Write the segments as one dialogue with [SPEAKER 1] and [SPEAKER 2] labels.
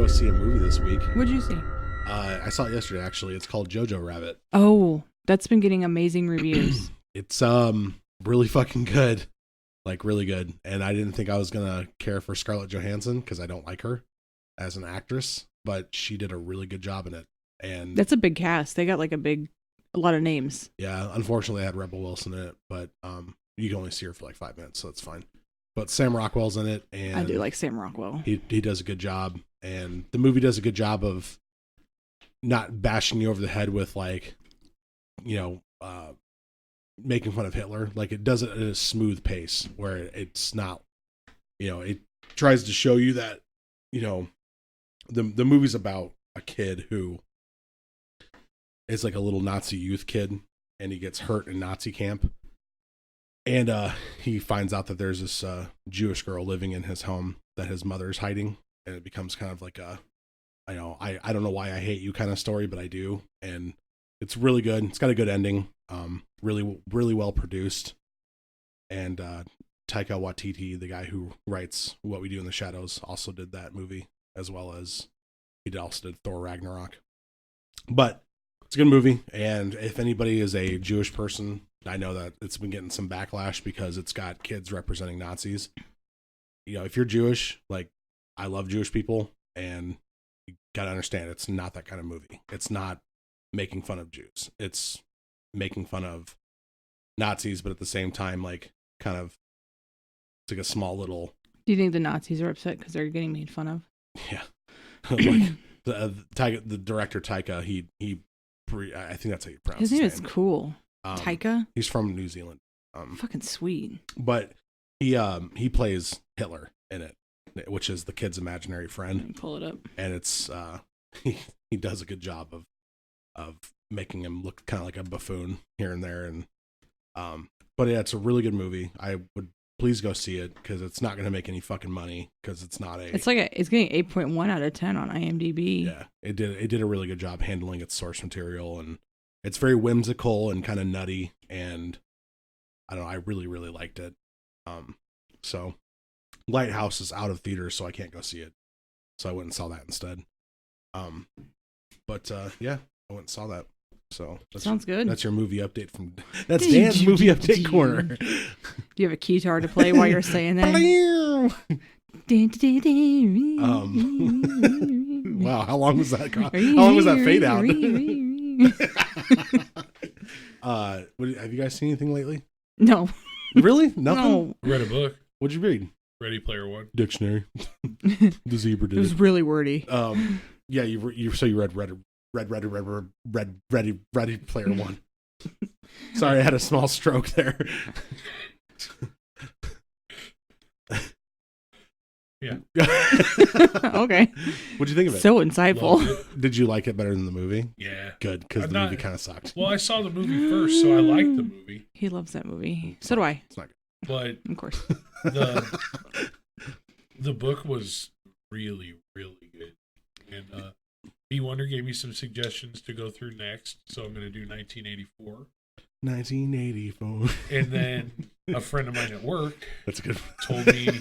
[SPEAKER 1] see a movie this week.
[SPEAKER 2] What'd you see?
[SPEAKER 1] I saw it yesterday, actually. It's called Jojo Rabbit.
[SPEAKER 2] Oh, that's been getting amazing reviews.
[SPEAKER 1] It's really fucking good. Like, really good. And I didn't think I was going to care for Scarlett Johansson because I don't like her as an actress. But she did a really good job in it. And
[SPEAKER 2] That's a big cast. They got like a lot of names.
[SPEAKER 1] yeah, unfortunately, I had Rebel Wilson in it. But you can only see her for like 5 minutes, so it's fine. But Sam Rockwell's in it. And
[SPEAKER 2] I do like Sam Rockwell.
[SPEAKER 1] He does a good job. And the movie does a good job of not bashing you over the head with, like, making fun of Hitler. Like, it does it at a smooth pace where it's not, it tries to show you that, the movie's about a kid who is like a little Nazi youth kid, and he gets hurt in Nazi camp. And he finds out that there's this Jewish girl living in his home that his mother's hiding. And it becomes kind of like I don't know why I hate you kind of story, but I do. And it's really good. It's got a good ending. Really, really well produced. And Taika Waititi, the guy who writes What We Do in the Shadows, also did that movie, as well as he also did Thor Ragnarok. But it's a good movie. And if anybody is a Jewish person, I know that it's been getting some backlash because it's got kids representing Nazis. If you're Jewish, like, I love Jewish people, and you gotta understand, it's not that kind of movie. It's not making fun of Jews. It's making fun of Nazis, but at the same time, like, kind of, it's like a small little.
[SPEAKER 2] Do you think the Nazis are upset because they're getting made fun of?
[SPEAKER 1] Yeah, like the director Taika, I think that's how you pronounce
[SPEAKER 2] his name. Is cool. Taika.
[SPEAKER 1] He's from New Zealand.
[SPEAKER 2] Fucking sweet.
[SPEAKER 1] But he plays Hitler in it, which is the kid's imaginary friend.
[SPEAKER 2] Pull it up.
[SPEAKER 1] And it's he does a good job of making him look kind of like a buffoon here and there. And but yeah, it's a really good movie. I would please go see it because it's not going to make any fucking money because it's not a. It's
[SPEAKER 2] getting 8.1 out of 10 on IMDb.
[SPEAKER 1] Yeah, it did a really good job handling its source material, and it's very whimsical and kind of nutty, and I don't know, I really, really liked it. So Lighthouse is out of theaters, so I can't go see it. So I went and saw that instead. But yeah, I went and saw that. So
[SPEAKER 2] sounds good.
[SPEAKER 1] That's your movie update that's Dan's movie update corner.
[SPEAKER 2] Do you have a guitar to play while you're saying that?
[SPEAKER 1] Wow, how long was that? How long was that fade out? Have you guys seen anything lately?
[SPEAKER 2] No.
[SPEAKER 1] Really? Nothing?
[SPEAKER 2] No.
[SPEAKER 3] Read a book.
[SPEAKER 1] What'd you read?
[SPEAKER 3] Ready Player One.
[SPEAKER 1] Dictionary. The zebra did
[SPEAKER 2] it. Was really wordy.
[SPEAKER 1] Yeah, you read Ready Player One. Sorry, I had a small stroke there.
[SPEAKER 3] Yeah.
[SPEAKER 1] What'd
[SPEAKER 2] Okay.
[SPEAKER 1] you think of it?
[SPEAKER 2] So insightful.
[SPEAKER 1] Did you like it better than the movie?
[SPEAKER 3] Yeah.
[SPEAKER 1] Good, because the movie kind of sucked.
[SPEAKER 3] Well, I saw the movie first, so I liked the movie.
[SPEAKER 2] He loves that movie. So do I.
[SPEAKER 1] It's not good.
[SPEAKER 3] But
[SPEAKER 2] of course,
[SPEAKER 3] the book was really, really good. And B Wonder gave me some suggestions to go through next, so I'm going to do 1984.
[SPEAKER 1] 1984.
[SPEAKER 3] And then a friend of mine at work
[SPEAKER 1] That's a good
[SPEAKER 3] told me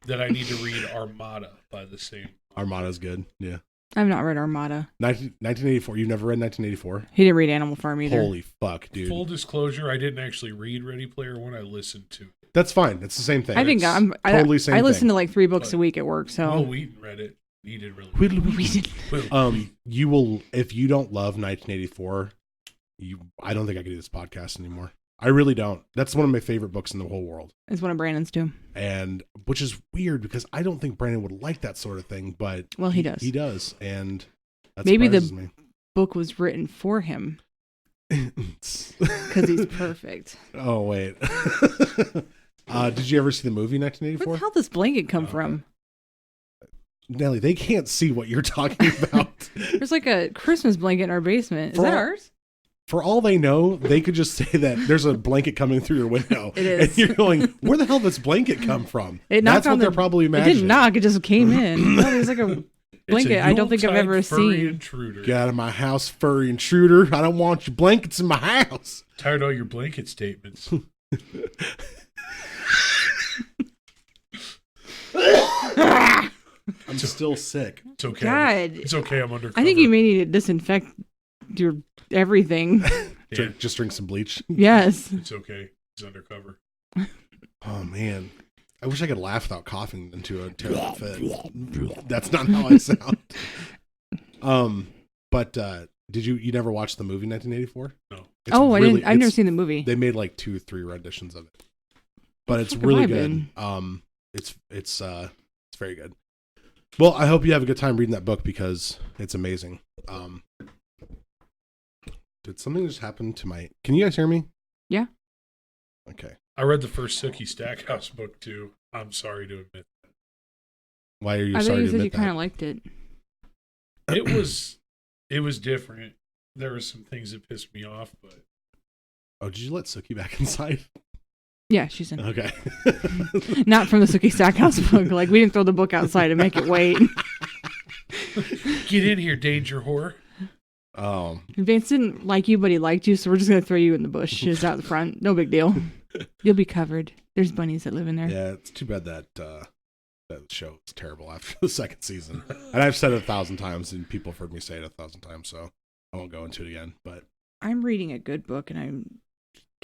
[SPEAKER 3] that I need to read Armada by the same.
[SPEAKER 1] Armada's good, yeah.
[SPEAKER 2] I've not read Armada.
[SPEAKER 1] 1984. You've never read 1984?
[SPEAKER 2] He didn't read Animal Farm either.
[SPEAKER 1] Holy fuck, dude.
[SPEAKER 3] Full disclosure, I didn't actually read Ready Player One. I listened to it.
[SPEAKER 1] That's fine. It's the same thing.
[SPEAKER 2] I think
[SPEAKER 1] totally same
[SPEAKER 2] I listen
[SPEAKER 1] thing.
[SPEAKER 2] to like 3 books a week at work, so.
[SPEAKER 3] Will Wheaton read it. He did really well.
[SPEAKER 1] You will, if you don't love 1984, I don't think I could do this podcast anymore. I really don't. That's one of my favorite books in the whole world.
[SPEAKER 2] It's one of Brandon's too.
[SPEAKER 1] And which is weird because I don't think Brandon would like that sort of thing, but
[SPEAKER 2] well, he does.
[SPEAKER 1] He does, and that
[SPEAKER 2] maybe the
[SPEAKER 1] me.
[SPEAKER 2] book was written for him because he's perfect.
[SPEAKER 1] Oh wait, did you ever see the movie 1984?
[SPEAKER 2] Where the hell does blanket come from?
[SPEAKER 1] Nelly, they can't see what you're talking about.
[SPEAKER 2] There's like a Christmas blanket in our basement. Is that ours?
[SPEAKER 1] For all they know, they could just say that there's a blanket coming through your window.
[SPEAKER 2] It is.
[SPEAKER 1] And you're going, where the hell does this blanket come from?
[SPEAKER 2] That's
[SPEAKER 1] what they're probably imagining.
[SPEAKER 2] It didn't knock. It just came in. No, there's like a blanket I don't think I've ever seen.
[SPEAKER 3] Intruder.
[SPEAKER 1] Get out of my house, furry intruder. I don't want your blankets in my house.
[SPEAKER 3] Tired of all your blanket statements.
[SPEAKER 1] I'm I'm still sick.
[SPEAKER 3] It's okay.
[SPEAKER 2] God.
[SPEAKER 3] It's okay. I'm undercover.
[SPEAKER 2] I think you may need to disinfect your everything.
[SPEAKER 3] Yeah,
[SPEAKER 1] Just drink some bleach.
[SPEAKER 2] Yes.
[SPEAKER 3] it's okay. He's undercover.
[SPEAKER 1] Oh man, I wish I could laugh without coughing into a terrible fit. That's not how I sound. But did you never watch the movie 1984?
[SPEAKER 3] No.
[SPEAKER 1] It's
[SPEAKER 2] I
[SPEAKER 1] really-
[SPEAKER 2] didn't. I've never
[SPEAKER 1] it's-
[SPEAKER 2] seen the movie.
[SPEAKER 1] They made like 2-3 renditions of it, but it's
[SPEAKER 2] fuck have
[SPEAKER 1] really
[SPEAKER 2] I
[SPEAKER 1] good.
[SPEAKER 2] been?
[SPEAKER 1] It's very good. Well, I hope you have a good time reading that book because it's amazing. Did something just happen to my? Can you guys hear me?
[SPEAKER 2] Yeah.
[SPEAKER 1] Okay.
[SPEAKER 3] I read the first Sookie Stackhouse book too. I'm sorry to admit.
[SPEAKER 1] Why are you
[SPEAKER 2] I thought
[SPEAKER 1] sorry
[SPEAKER 2] you
[SPEAKER 1] to
[SPEAKER 2] said you
[SPEAKER 1] admit
[SPEAKER 2] kind of
[SPEAKER 1] that?
[SPEAKER 2] liked it.
[SPEAKER 3] It was different. There were some things that pissed me off, but
[SPEAKER 1] Oh, did you let Sookie back inside?
[SPEAKER 2] Yeah, she's in.
[SPEAKER 1] Okay.
[SPEAKER 2] Not from the Sookie Stackhouse book. Like, we didn't throw the book outside and make it wait.
[SPEAKER 3] get in here, danger whore.
[SPEAKER 2] Vance didn't like you, but he liked you, so we're just going to throw you in the bushes out the front. No big deal. You'll be covered. There's bunnies that live in there.
[SPEAKER 1] Yeah, it's too bad that that show was terrible after the second season. And I've said it 1,000 times, and people have heard me say it 1,000 times, so I won't go into it again. But
[SPEAKER 2] I'm reading a good book, and I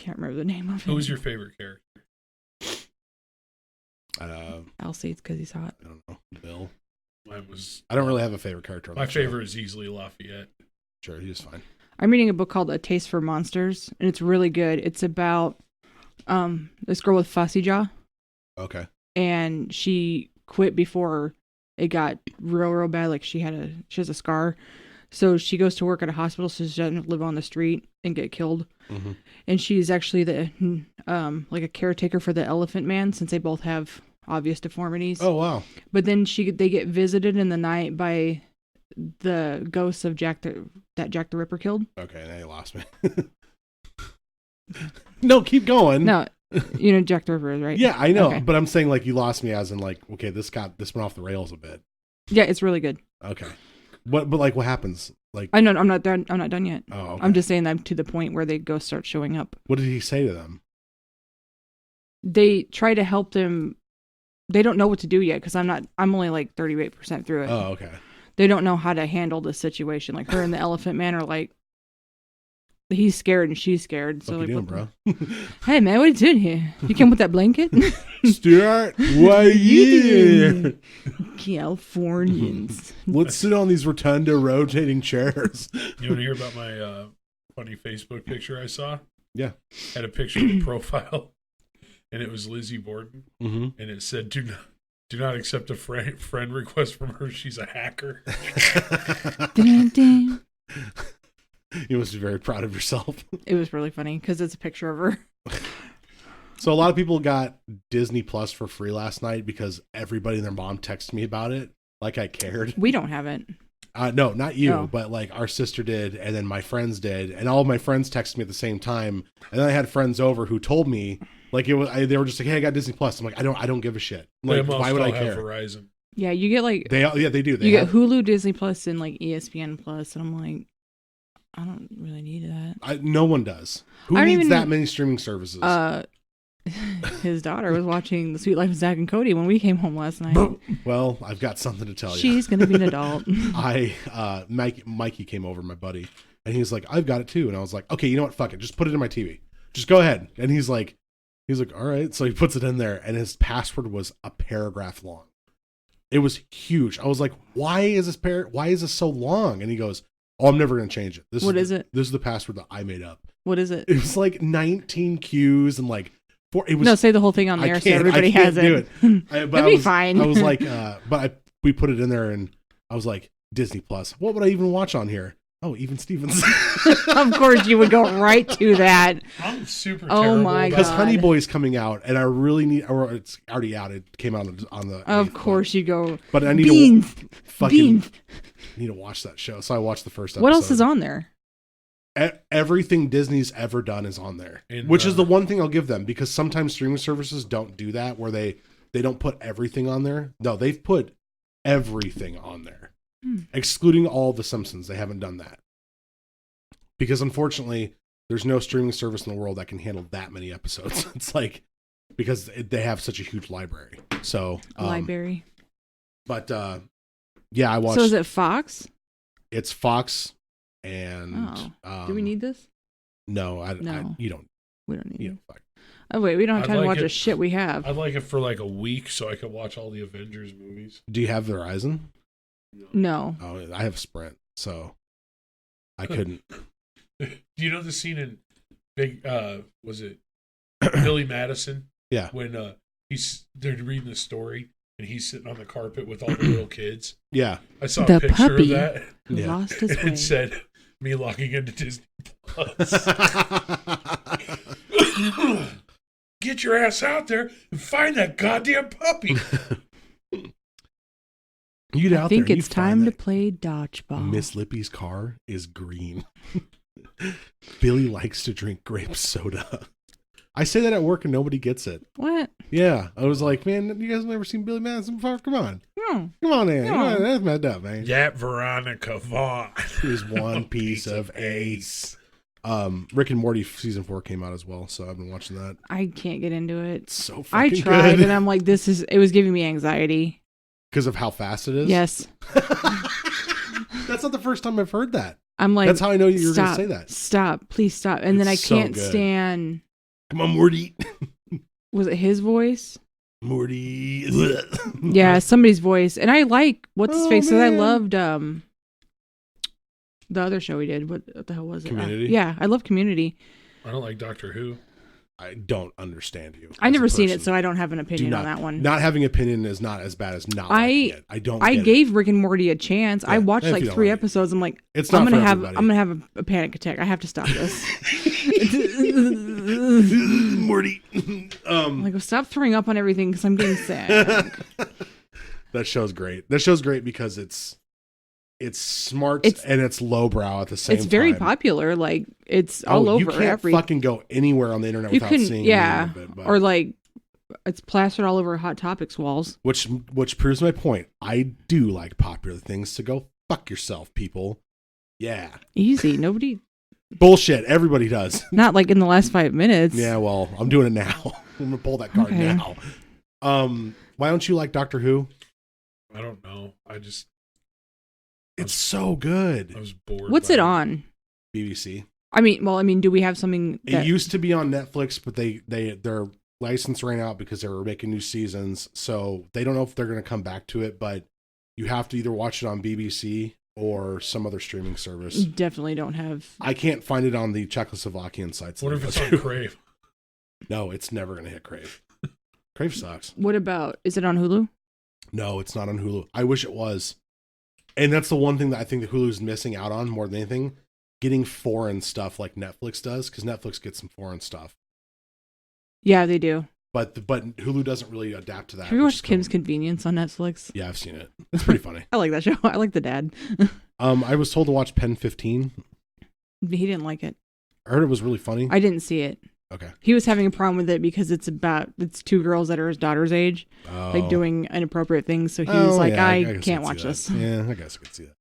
[SPEAKER 2] can't remember the name of it.
[SPEAKER 3] Who was your favorite character?
[SPEAKER 2] Elsie, it's because he's hot.
[SPEAKER 1] I don't know, Bill.
[SPEAKER 3] Mine was.
[SPEAKER 1] I don't really have a favorite character on
[SPEAKER 3] My
[SPEAKER 1] that show.
[SPEAKER 3] favorite is easily Lafayette.
[SPEAKER 1] Sure, he was fine.
[SPEAKER 2] I'm reading a book called A Taste for Monsters, and it's really good. It's about this girl with fussy jaw,
[SPEAKER 1] Okay.
[SPEAKER 2] and she quit before it got real bad. Like she has a scar, so she goes to work at a hospital so she doesn't live on the street and get killed.
[SPEAKER 1] Mm-hmm.
[SPEAKER 2] And she's actually the like a caretaker for the Elephant Man, since they both have obvious deformities.
[SPEAKER 1] Oh wow.
[SPEAKER 2] But then they get visited in the night by the ghosts of Jack the Ripper killed.
[SPEAKER 1] Okay, now you lost me. No, keep going.
[SPEAKER 2] No, you know Jack the Ripper, right?
[SPEAKER 1] Yeah, I know,
[SPEAKER 2] Okay.
[SPEAKER 1] but I'm saying like you lost me as in like, okay, this went off the rails a bit.
[SPEAKER 2] Yeah, it's really good.
[SPEAKER 1] Okay. But like what happens? Like
[SPEAKER 2] I know I'm not done. I'm not done yet.
[SPEAKER 1] oh, okay.
[SPEAKER 2] I'm just saying I'm to the point where the ghosts start showing up.
[SPEAKER 1] What did he say to them?
[SPEAKER 2] They try to help them. They don't know what to do yet because I'm only like 38% through it.
[SPEAKER 1] Oh, okay.
[SPEAKER 2] They don't know how to handle the situation. Like her and the Elephant Man are like, he's scared and she's scared. So
[SPEAKER 1] What you
[SPEAKER 2] like,
[SPEAKER 1] doing,
[SPEAKER 2] what
[SPEAKER 1] bro?
[SPEAKER 2] Hey man, what are you doing here? You came with that blanket?
[SPEAKER 1] Stuart, what are you doing?
[SPEAKER 2] Californians.
[SPEAKER 1] Let's sit on these rotunda rotating chairs.
[SPEAKER 3] You want to hear about my funny Facebook picture I saw?
[SPEAKER 1] Yeah.
[SPEAKER 3] Had a picture of the profile, and it was Lizzie Borden,
[SPEAKER 1] Mm-hmm.
[SPEAKER 3] and it said, "Do not accept a friend request from her. She's a hacker."
[SPEAKER 2] Dun, dun.
[SPEAKER 1] You must be very proud of yourself.
[SPEAKER 2] It was really funny because it's a picture of her.
[SPEAKER 1] So a lot of people got Disney Plus for free last night because everybody and their mom texted me about it. Like I cared.
[SPEAKER 2] We don't have it.
[SPEAKER 1] No, not you,
[SPEAKER 2] Oh.
[SPEAKER 1] but like our sister did, and then my friends did, and all of my friends texted me at the same time. And then I had friends over who told me, like they were just like, "Hey, I got Disney Plus." I'm like, I don't give a shit. Like,
[SPEAKER 3] They
[SPEAKER 1] why would I
[SPEAKER 3] must all have
[SPEAKER 1] care?
[SPEAKER 3] Verizon.
[SPEAKER 2] Yeah, you get like
[SPEAKER 1] They do. They
[SPEAKER 2] you
[SPEAKER 1] have,
[SPEAKER 2] get Hulu, Disney Plus, and like ESPN Plus, and I'm like, I don't really need that.
[SPEAKER 1] no one does. Who
[SPEAKER 2] I don't
[SPEAKER 1] needs
[SPEAKER 2] even-
[SPEAKER 1] that many streaming services?
[SPEAKER 2] His daughter was watching The Sweet Life of Zack and Cody when we came home last night.
[SPEAKER 1] Well, I've got something to tell you.
[SPEAKER 2] She's gonna be an adult.
[SPEAKER 1] Mikey came over, my buddy, and he's like, I've got it too. And I was like, okay, you know what? Fuck it. Just put it in my TV. Just go ahead. And he's like, all right. So he puts it in there, and his password was a paragraph long. It was huge. I was like, why is this so long? And he goes, oh, I'm never going to change it.
[SPEAKER 2] What is it?
[SPEAKER 1] This is the password that I made up.
[SPEAKER 2] What is it?
[SPEAKER 1] It was like 19 Qs and like four. It was
[SPEAKER 2] No, say the whole thing on
[SPEAKER 1] I
[SPEAKER 2] there so
[SPEAKER 1] can't-
[SPEAKER 2] everybody
[SPEAKER 1] I can't
[SPEAKER 2] has
[SPEAKER 1] do
[SPEAKER 2] it.
[SPEAKER 1] But
[SPEAKER 2] That'd be fine.
[SPEAKER 1] I was like, we put it in there, and I was like, Disney Plus. What would I even watch on here? Oh, Even Stevens.
[SPEAKER 2] Of course, you would go right to that.
[SPEAKER 3] I'm super.
[SPEAKER 2] Oh
[SPEAKER 3] terrible
[SPEAKER 2] my
[SPEAKER 3] about
[SPEAKER 1] Because
[SPEAKER 2] God.
[SPEAKER 1] Honey Boy's coming out, and I really need, or it's already out. It came out on the.
[SPEAKER 2] Of
[SPEAKER 1] 8th,
[SPEAKER 2] course, you go.
[SPEAKER 1] but I need
[SPEAKER 2] Beans.
[SPEAKER 1] to fucking
[SPEAKER 2] Beans.
[SPEAKER 1] need to watch that show. So I watched the first episode.
[SPEAKER 2] What else is on there?
[SPEAKER 1] Everything Disney's ever done is on there,
[SPEAKER 3] And,
[SPEAKER 1] which is the one thing I'll give them, because sometimes streaming services don't do that, where they don't put everything on there. No, they've put everything on there, excluding all the Simpsons. They haven't done that because unfortunately, there's no streaming service in the world that can handle that many episodes. It's like because they have such a huge library. So
[SPEAKER 2] Library.
[SPEAKER 1] But Yeah, I watched.
[SPEAKER 2] So is it Fox?
[SPEAKER 1] It's Fox, and
[SPEAKER 2] Do we need this?
[SPEAKER 1] No,
[SPEAKER 2] No.
[SPEAKER 1] you don't.
[SPEAKER 2] We don't need
[SPEAKER 1] You
[SPEAKER 2] it.
[SPEAKER 1] don't fuck.
[SPEAKER 2] Oh wait, we don't have
[SPEAKER 3] I'd
[SPEAKER 2] time to
[SPEAKER 3] like
[SPEAKER 2] watch
[SPEAKER 3] it-
[SPEAKER 2] the shit we have.
[SPEAKER 3] I'd like it for like a week so I could watch all the Avengers movies.
[SPEAKER 1] Do you have Verizon?
[SPEAKER 2] No.
[SPEAKER 1] Oh, I have Sprint, so I couldn't.
[SPEAKER 3] Do you know the scene in Big? Was it Billy Madison?
[SPEAKER 1] Yeah.
[SPEAKER 3] When they're reading the story and he's sitting on the carpet with all the little kids.
[SPEAKER 1] Yeah.
[SPEAKER 3] I saw
[SPEAKER 2] The
[SPEAKER 3] a picture
[SPEAKER 2] puppy.
[SPEAKER 3] of that.
[SPEAKER 2] Who
[SPEAKER 1] Yeah.
[SPEAKER 2] lost his way.
[SPEAKER 3] It said me logging into Disney Plus. Get your ass out there and find that goddamn puppy.
[SPEAKER 1] You get
[SPEAKER 2] I
[SPEAKER 1] out
[SPEAKER 2] think
[SPEAKER 1] there and
[SPEAKER 2] it's
[SPEAKER 1] you find
[SPEAKER 2] time to
[SPEAKER 1] that
[SPEAKER 2] play dodgeball.
[SPEAKER 1] Miss Lippy's car is green. Billy likes to drink grape soda. I say that at work and nobody gets it.
[SPEAKER 2] What?
[SPEAKER 1] Yeah, I was like, man, you guys have never seen Billy Madison before? Come on,
[SPEAKER 2] No.
[SPEAKER 1] come on, man. Come
[SPEAKER 2] No.
[SPEAKER 1] on, that's messed up, man.
[SPEAKER 3] That Veronica Vaughn.
[SPEAKER 1] Is one piece of ace. Rick and Morty season 4 came out as well, so I've been watching that.
[SPEAKER 2] I can't get into it.
[SPEAKER 1] It's so
[SPEAKER 2] I
[SPEAKER 1] fucking
[SPEAKER 2] tried
[SPEAKER 1] good
[SPEAKER 2] and I'm like, it was giving me anxiety.
[SPEAKER 1] because of how fast it is.
[SPEAKER 2] Yes.
[SPEAKER 1] That's not the first time I've heard that.
[SPEAKER 2] I'm like,
[SPEAKER 1] That's how I know you were going to
[SPEAKER 2] stop,
[SPEAKER 1] say that.
[SPEAKER 2] Stop, please stop. And then I
[SPEAKER 1] It's so
[SPEAKER 2] can't
[SPEAKER 1] good.
[SPEAKER 2] stand,
[SPEAKER 1] Come on, Morty.
[SPEAKER 2] was it his voice?
[SPEAKER 1] Morty.
[SPEAKER 2] Yeah, somebody's voice. And I like what's his
[SPEAKER 1] Oh,
[SPEAKER 2] face. Because I
[SPEAKER 1] man.
[SPEAKER 2] loved the other show we did. What the hell was it?
[SPEAKER 1] Community?
[SPEAKER 2] Yeah, I love Community.
[SPEAKER 3] I don't like Doctor Who.
[SPEAKER 1] I don't understand you.
[SPEAKER 2] I
[SPEAKER 1] as
[SPEAKER 2] never
[SPEAKER 1] a
[SPEAKER 2] seen it,
[SPEAKER 1] person.
[SPEAKER 2] so I don't have an
[SPEAKER 1] Do
[SPEAKER 2] opinion
[SPEAKER 1] not,
[SPEAKER 2] on that one.
[SPEAKER 1] Not having opinion is not as bad as not
[SPEAKER 2] I-
[SPEAKER 1] liking it. I don't.
[SPEAKER 2] I
[SPEAKER 1] get it.
[SPEAKER 2] gave Rick and Morty a chance. I
[SPEAKER 1] Yeah,
[SPEAKER 2] watched
[SPEAKER 1] if
[SPEAKER 2] like
[SPEAKER 1] you don't
[SPEAKER 2] 3
[SPEAKER 1] like it.
[SPEAKER 2] episodes. I'm like,
[SPEAKER 1] It's not
[SPEAKER 2] I'm gonna
[SPEAKER 1] for
[SPEAKER 2] have
[SPEAKER 1] everybody.
[SPEAKER 2] I'm gonna have a panic attack. I have to stop this.
[SPEAKER 1] Morty.
[SPEAKER 2] I'm like, well, stop throwing up on everything because I'm getting sick.
[SPEAKER 1] That show's great. That show's great because it's smart
[SPEAKER 2] It's-
[SPEAKER 1] and it's lowbrow at the same time.
[SPEAKER 2] It's very popular. Like it's
[SPEAKER 1] Oh,
[SPEAKER 2] all over
[SPEAKER 1] you can't
[SPEAKER 2] every.
[SPEAKER 1] fucking go anywhere on the internet
[SPEAKER 2] You
[SPEAKER 1] without
[SPEAKER 2] couldn't,
[SPEAKER 1] seeing
[SPEAKER 2] yeah,
[SPEAKER 1] any of it. But,
[SPEAKER 2] or like it's plastered all over Hot Topics walls.
[SPEAKER 1] which proves my point. I do like popular things, to go fuck yourself, people. Yeah.
[SPEAKER 2] Easy. Nobody.
[SPEAKER 1] Bullshit. Everybody does.
[SPEAKER 2] Not like in the last 5 minutes.
[SPEAKER 1] Yeah, well, I'm doing it now. I'm gonna pull that card
[SPEAKER 2] Okay.
[SPEAKER 1] now. Why don't you like Doctor Who?
[SPEAKER 3] I don't know.
[SPEAKER 1] It's so
[SPEAKER 3] I
[SPEAKER 1] good.
[SPEAKER 3] was bored.
[SPEAKER 2] What's
[SPEAKER 3] by
[SPEAKER 2] it on?
[SPEAKER 1] BBC.
[SPEAKER 2] I mean, do we have something that
[SPEAKER 1] It used to be on Netflix, but their license ran out because they were making new seasons. So they don't know if they're going to come back to it, but you have to either watch it on BBC or some other streaming service.
[SPEAKER 2] definitely don't have?
[SPEAKER 1] I can't find it on the Czechoslovakian sites.
[SPEAKER 3] What
[SPEAKER 1] that
[SPEAKER 3] if
[SPEAKER 1] I
[SPEAKER 3] it's
[SPEAKER 1] go
[SPEAKER 3] on
[SPEAKER 1] to.
[SPEAKER 3] Crave?
[SPEAKER 1] No, it's never going to hit Crave. Crave sucks.
[SPEAKER 2] What about? Is it on Hulu?
[SPEAKER 1] No, it's not on Hulu. I wish it was. And that's the one thing that I think that Hulu's missing out on more than anything. Getting foreign stuff like Netflix does, because Netflix gets some foreign stuff.
[SPEAKER 2] Yeah, they do.
[SPEAKER 1] But Hulu doesn't really adapt to that.
[SPEAKER 2] Have you
[SPEAKER 1] which is
[SPEAKER 2] watched Kim's
[SPEAKER 1] cool.
[SPEAKER 2] Convenience on Netflix?
[SPEAKER 1] Yeah, I've seen it. It's pretty funny.
[SPEAKER 2] I like that show. I like the dad.
[SPEAKER 1] I was told to watch Pen 15.
[SPEAKER 2] He didn't like it.
[SPEAKER 1] I heard it was really funny.
[SPEAKER 2] I didn't see it.
[SPEAKER 1] Okay.
[SPEAKER 2] He was having a problem with it because it's 2 girls that are his daughter's age, like doing inappropriate things. So he was like,
[SPEAKER 1] yeah,
[SPEAKER 2] I
[SPEAKER 1] guess
[SPEAKER 2] can't
[SPEAKER 1] could
[SPEAKER 2] watch
[SPEAKER 1] see
[SPEAKER 2] this.
[SPEAKER 1] that. Yeah, I guess I could see that.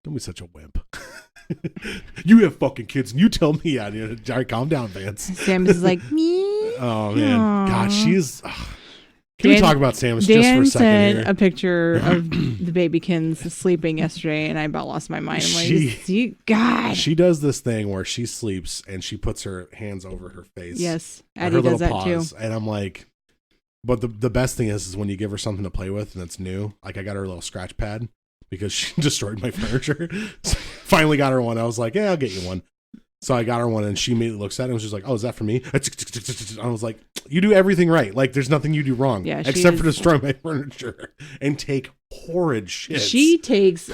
[SPEAKER 1] Don't be such a wimp. You have fucking kids and you tell me. All right, calm down, Vance.
[SPEAKER 2] Samus is like, me.
[SPEAKER 1] Oh, man.
[SPEAKER 2] Aw.
[SPEAKER 1] God, she's... Can we
[SPEAKER 2] Dan-
[SPEAKER 1] talk about Samus just for a
[SPEAKER 2] Dan
[SPEAKER 1] second
[SPEAKER 2] sent
[SPEAKER 1] here?
[SPEAKER 2] a picture of the babykins sleeping yesterday, and I about lost my mind. I'm like, God.
[SPEAKER 1] She does this thing where she sleeps and she puts her hands over her face.
[SPEAKER 2] Yes,
[SPEAKER 1] And
[SPEAKER 2] Addie
[SPEAKER 1] her
[SPEAKER 2] does
[SPEAKER 1] little
[SPEAKER 2] that
[SPEAKER 1] paws.
[SPEAKER 2] too.
[SPEAKER 1] And I'm like, but the best thing is when you give her something to play with and it's new. Like I got her a little scratch pad because she destroyed my furniture. So finally got her one. I was like, yeah, I'll get you one. So I got her one and she immediately looks at it and was just like, oh, is that for me? I was like, you do everything right. Like there's nothing you do wrong.
[SPEAKER 2] Yeah, she
[SPEAKER 1] except for
[SPEAKER 2] is-
[SPEAKER 1] destroy my furniture and take horrid shits.
[SPEAKER 2] She takes.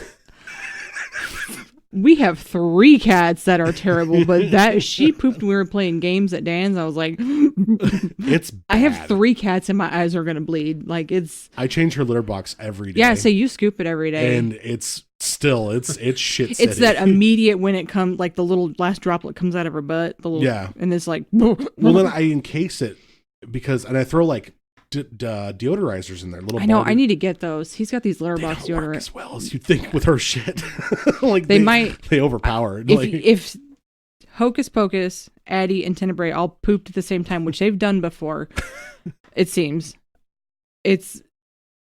[SPEAKER 2] We have 3 cats that are terrible, but that she pooped when we were playing games at Dan's. I was like,
[SPEAKER 1] It's bad.
[SPEAKER 2] I have 3 cats and my eyes are gonna bleed. Like it's
[SPEAKER 1] I change her litter box every day.
[SPEAKER 2] yeah. So you scoop it every day,
[SPEAKER 1] and it's still it's shit
[SPEAKER 2] it's
[SPEAKER 1] city.
[SPEAKER 2] that immediate when it comes, like the little last droplet comes out of her butt. The little
[SPEAKER 1] Yeah.
[SPEAKER 2] and it's like
[SPEAKER 1] Well, then I encase it because, and I throw like deodorizers in there. Little.
[SPEAKER 2] I know.
[SPEAKER 1] Barbie-
[SPEAKER 2] I need to get those. He's got these litter
[SPEAKER 1] They
[SPEAKER 2] box
[SPEAKER 1] don't work
[SPEAKER 2] deodorant.
[SPEAKER 1] as well as you'd think with her shit. Like
[SPEAKER 2] They might-
[SPEAKER 1] They overpower. it.
[SPEAKER 2] If
[SPEAKER 1] Like,
[SPEAKER 2] if Hocus Pocus, Addie, and Tenebrae all pooped at the same time, which they've done before, it seems it's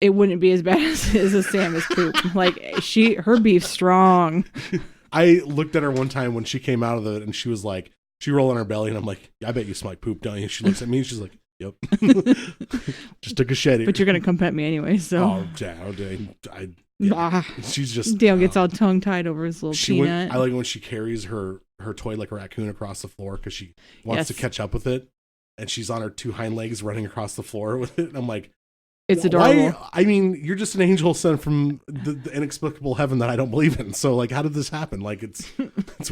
[SPEAKER 2] it wouldn't be as bad as a Samus poop. Like her beef's strong.
[SPEAKER 1] I looked at her one time when she came out of it, and she was like, she rolled on her belly, and I'm like, I bet you smell like poop, don't you? She looks at me, and she's like, yep. Just took a shit.
[SPEAKER 2] But you're gonna come pet me anyway, so.
[SPEAKER 1] Oh, yeah. She's just.
[SPEAKER 2] Dale gets all tongue tied over his little
[SPEAKER 1] I
[SPEAKER 2] peanut.
[SPEAKER 1] like when she carries her toy like a raccoon across the floor because she wants to catch up with it, and she's on her two hind legs running across the floor with it. And I'm like,
[SPEAKER 2] it's adorable.
[SPEAKER 1] I mean, you're just an angel sent from the inexplicable heaven that I don't believe in. So, like, how did this happen? Like, it's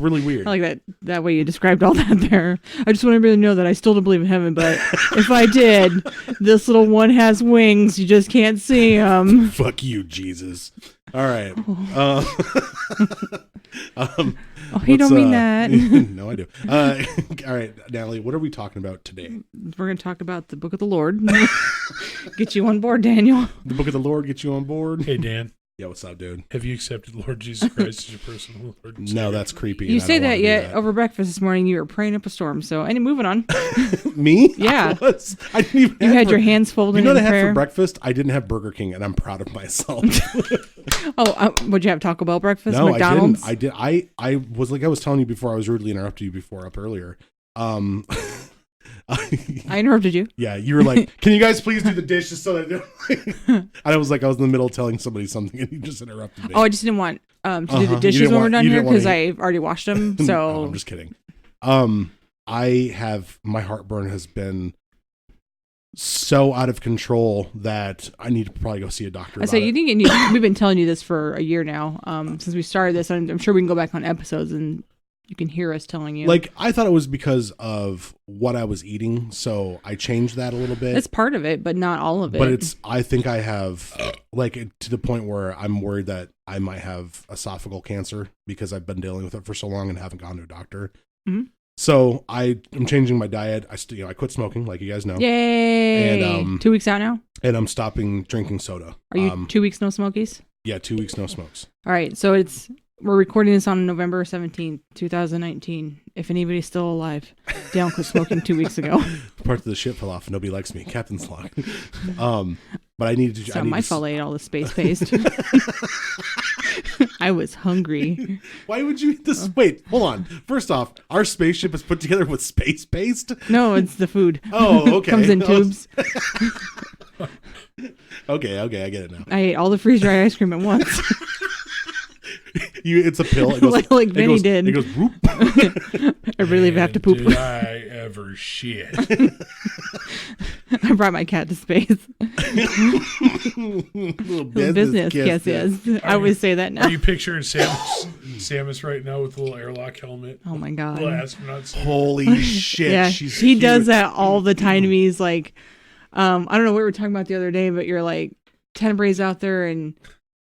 [SPEAKER 1] really weird.
[SPEAKER 2] I like that way you described all that there. I just want everybody to know that I still don't believe in heaven, but if I did, this little one has wings. You just can't see them.
[SPEAKER 1] Fuck you, Jesus. All right.
[SPEAKER 2] Oh, you don't mean that.
[SPEAKER 1] No, I do. All right, Natalie, what are we talking about today?
[SPEAKER 2] We're going to talk about the Book of the Lord. Get you on board, Daniel.
[SPEAKER 1] The Book of the Lord, get you on board.
[SPEAKER 3] Hey, Dan.
[SPEAKER 1] Yeah, what's up, dude?
[SPEAKER 3] Have you accepted Lord Jesus Christ as your personal Lord?
[SPEAKER 1] No, that's creepy.
[SPEAKER 2] You say that yet over breakfast this morning you were praying up a storm. So, moving on.
[SPEAKER 1] Me?
[SPEAKER 2] Yeah.
[SPEAKER 1] I didn't even.
[SPEAKER 2] You had your hands folded.
[SPEAKER 1] You know what I
[SPEAKER 2] prayer?
[SPEAKER 1] had for breakfast? I didn't have Burger King, and I'm proud of myself.
[SPEAKER 2] Would you have Taco Bell breakfast?
[SPEAKER 1] No,
[SPEAKER 2] McDonald's?
[SPEAKER 1] I didn't. I was like I was telling you before. I was rudely interrupted you before up earlier.
[SPEAKER 2] I interrupted you.
[SPEAKER 1] Yeah, you were like, "Can you guys please do the dishes?" So that and I was like, I was in the middle of telling somebody something, and you just interrupted me.
[SPEAKER 2] Oh, I just didn't want to do the dishes when we're done here because I've already washed them. So
[SPEAKER 1] No, I'm just kidding. My heartburn has been so out of control that I need to probably go see a doctor.
[SPEAKER 2] We've been telling you this for a year now. Since we started this, I'm sure we can go back on episodes and you can hear us telling you.
[SPEAKER 1] Like, I thought it was because of what I was eating, so I changed that a little bit.
[SPEAKER 2] It's part of it, but not all of it.
[SPEAKER 1] But I think I have, to the point where I'm worried that I might have esophageal cancer because I've been dealing with it for so long and haven't gone to a doctor.
[SPEAKER 2] Mm-hmm.
[SPEAKER 1] So I'm changing my diet. I quit smoking, like you guys know.
[SPEAKER 2] Yay! And 2 weeks out now.
[SPEAKER 1] And I'm stopping drinking soda.
[SPEAKER 2] Are you 2 weeks no smokies?
[SPEAKER 1] Yeah, 2 weeks no smokes.
[SPEAKER 2] All right, so we're recording this on November 17th, 2019. If anybody's still alive, Dale quit smoking 2 weeks ago.
[SPEAKER 1] Part of the shit fell off. Nobody likes me. Captain's log. But I needed to.
[SPEAKER 2] It's not my fault I ate all the space paste. I was hungry.
[SPEAKER 1] Why would you eat this? Wait, hold on. First off, our spaceship is put together with space paste?
[SPEAKER 2] No, it's the food.
[SPEAKER 1] Oh, okay.
[SPEAKER 2] Comes in tubes.
[SPEAKER 1] Okay, I get it now.
[SPEAKER 2] I ate all the freeze-dried ice cream at once.
[SPEAKER 1] It's a pill. It goes,
[SPEAKER 2] like Vinny did.
[SPEAKER 1] It goes, whoop.
[SPEAKER 2] I really have to poop.
[SPEAKER 3] Did I ever shit?
[SPEAKER 2] I brought my cat to space.
[SPEAKER 1] Little
[SPEAKER 2] business kiss, yes. I always say that now.
[SPEAKER 3] Are you picturing Samus right now with the little airlock helmet?
[SPEAKER 2] Oh my god.
[SPEAKER 3] Little astronaut suit?
[SPEAKER 1] Holy shit.
[SPEAKER 2] Yeah,
[SPEAKER 1] she's
[SPEAKER 2] he
[SPEAKER 1] cute.
[SPEAKER 2] does that all the time to me. He's like, I don't know what we were talking about the other day, but you're like, Tenebrae's out there and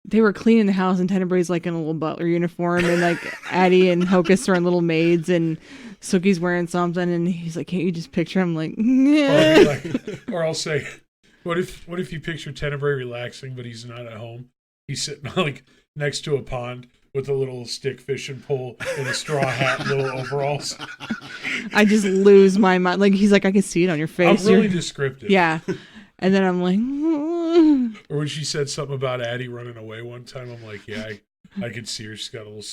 [SPEAKER 2] they were cleaning the house and Tenebrae's like in a little butler uniform and like Addie and Hocus are in little maids and Sookie's wearing something and he's like, can't you just picture him like, yeah.
[SPEAKER 3] Or I'll say, what if you picture Tenebrae relaxing but he's not at home? He's sitting like next to a pond with a little stick fishing pole and a straw hat and little overalls.
[SPEAKER 2] I just lose my mind. Like he's like, I can see it on your face.
[SPEAKER 3] I'm really descriptive.
[SPEAKER 2] Yeah. And then I'm like,
[SPEAKER 3] or when she said something about Addie running away one time, I'm like, yeah, I could see her. She's got a little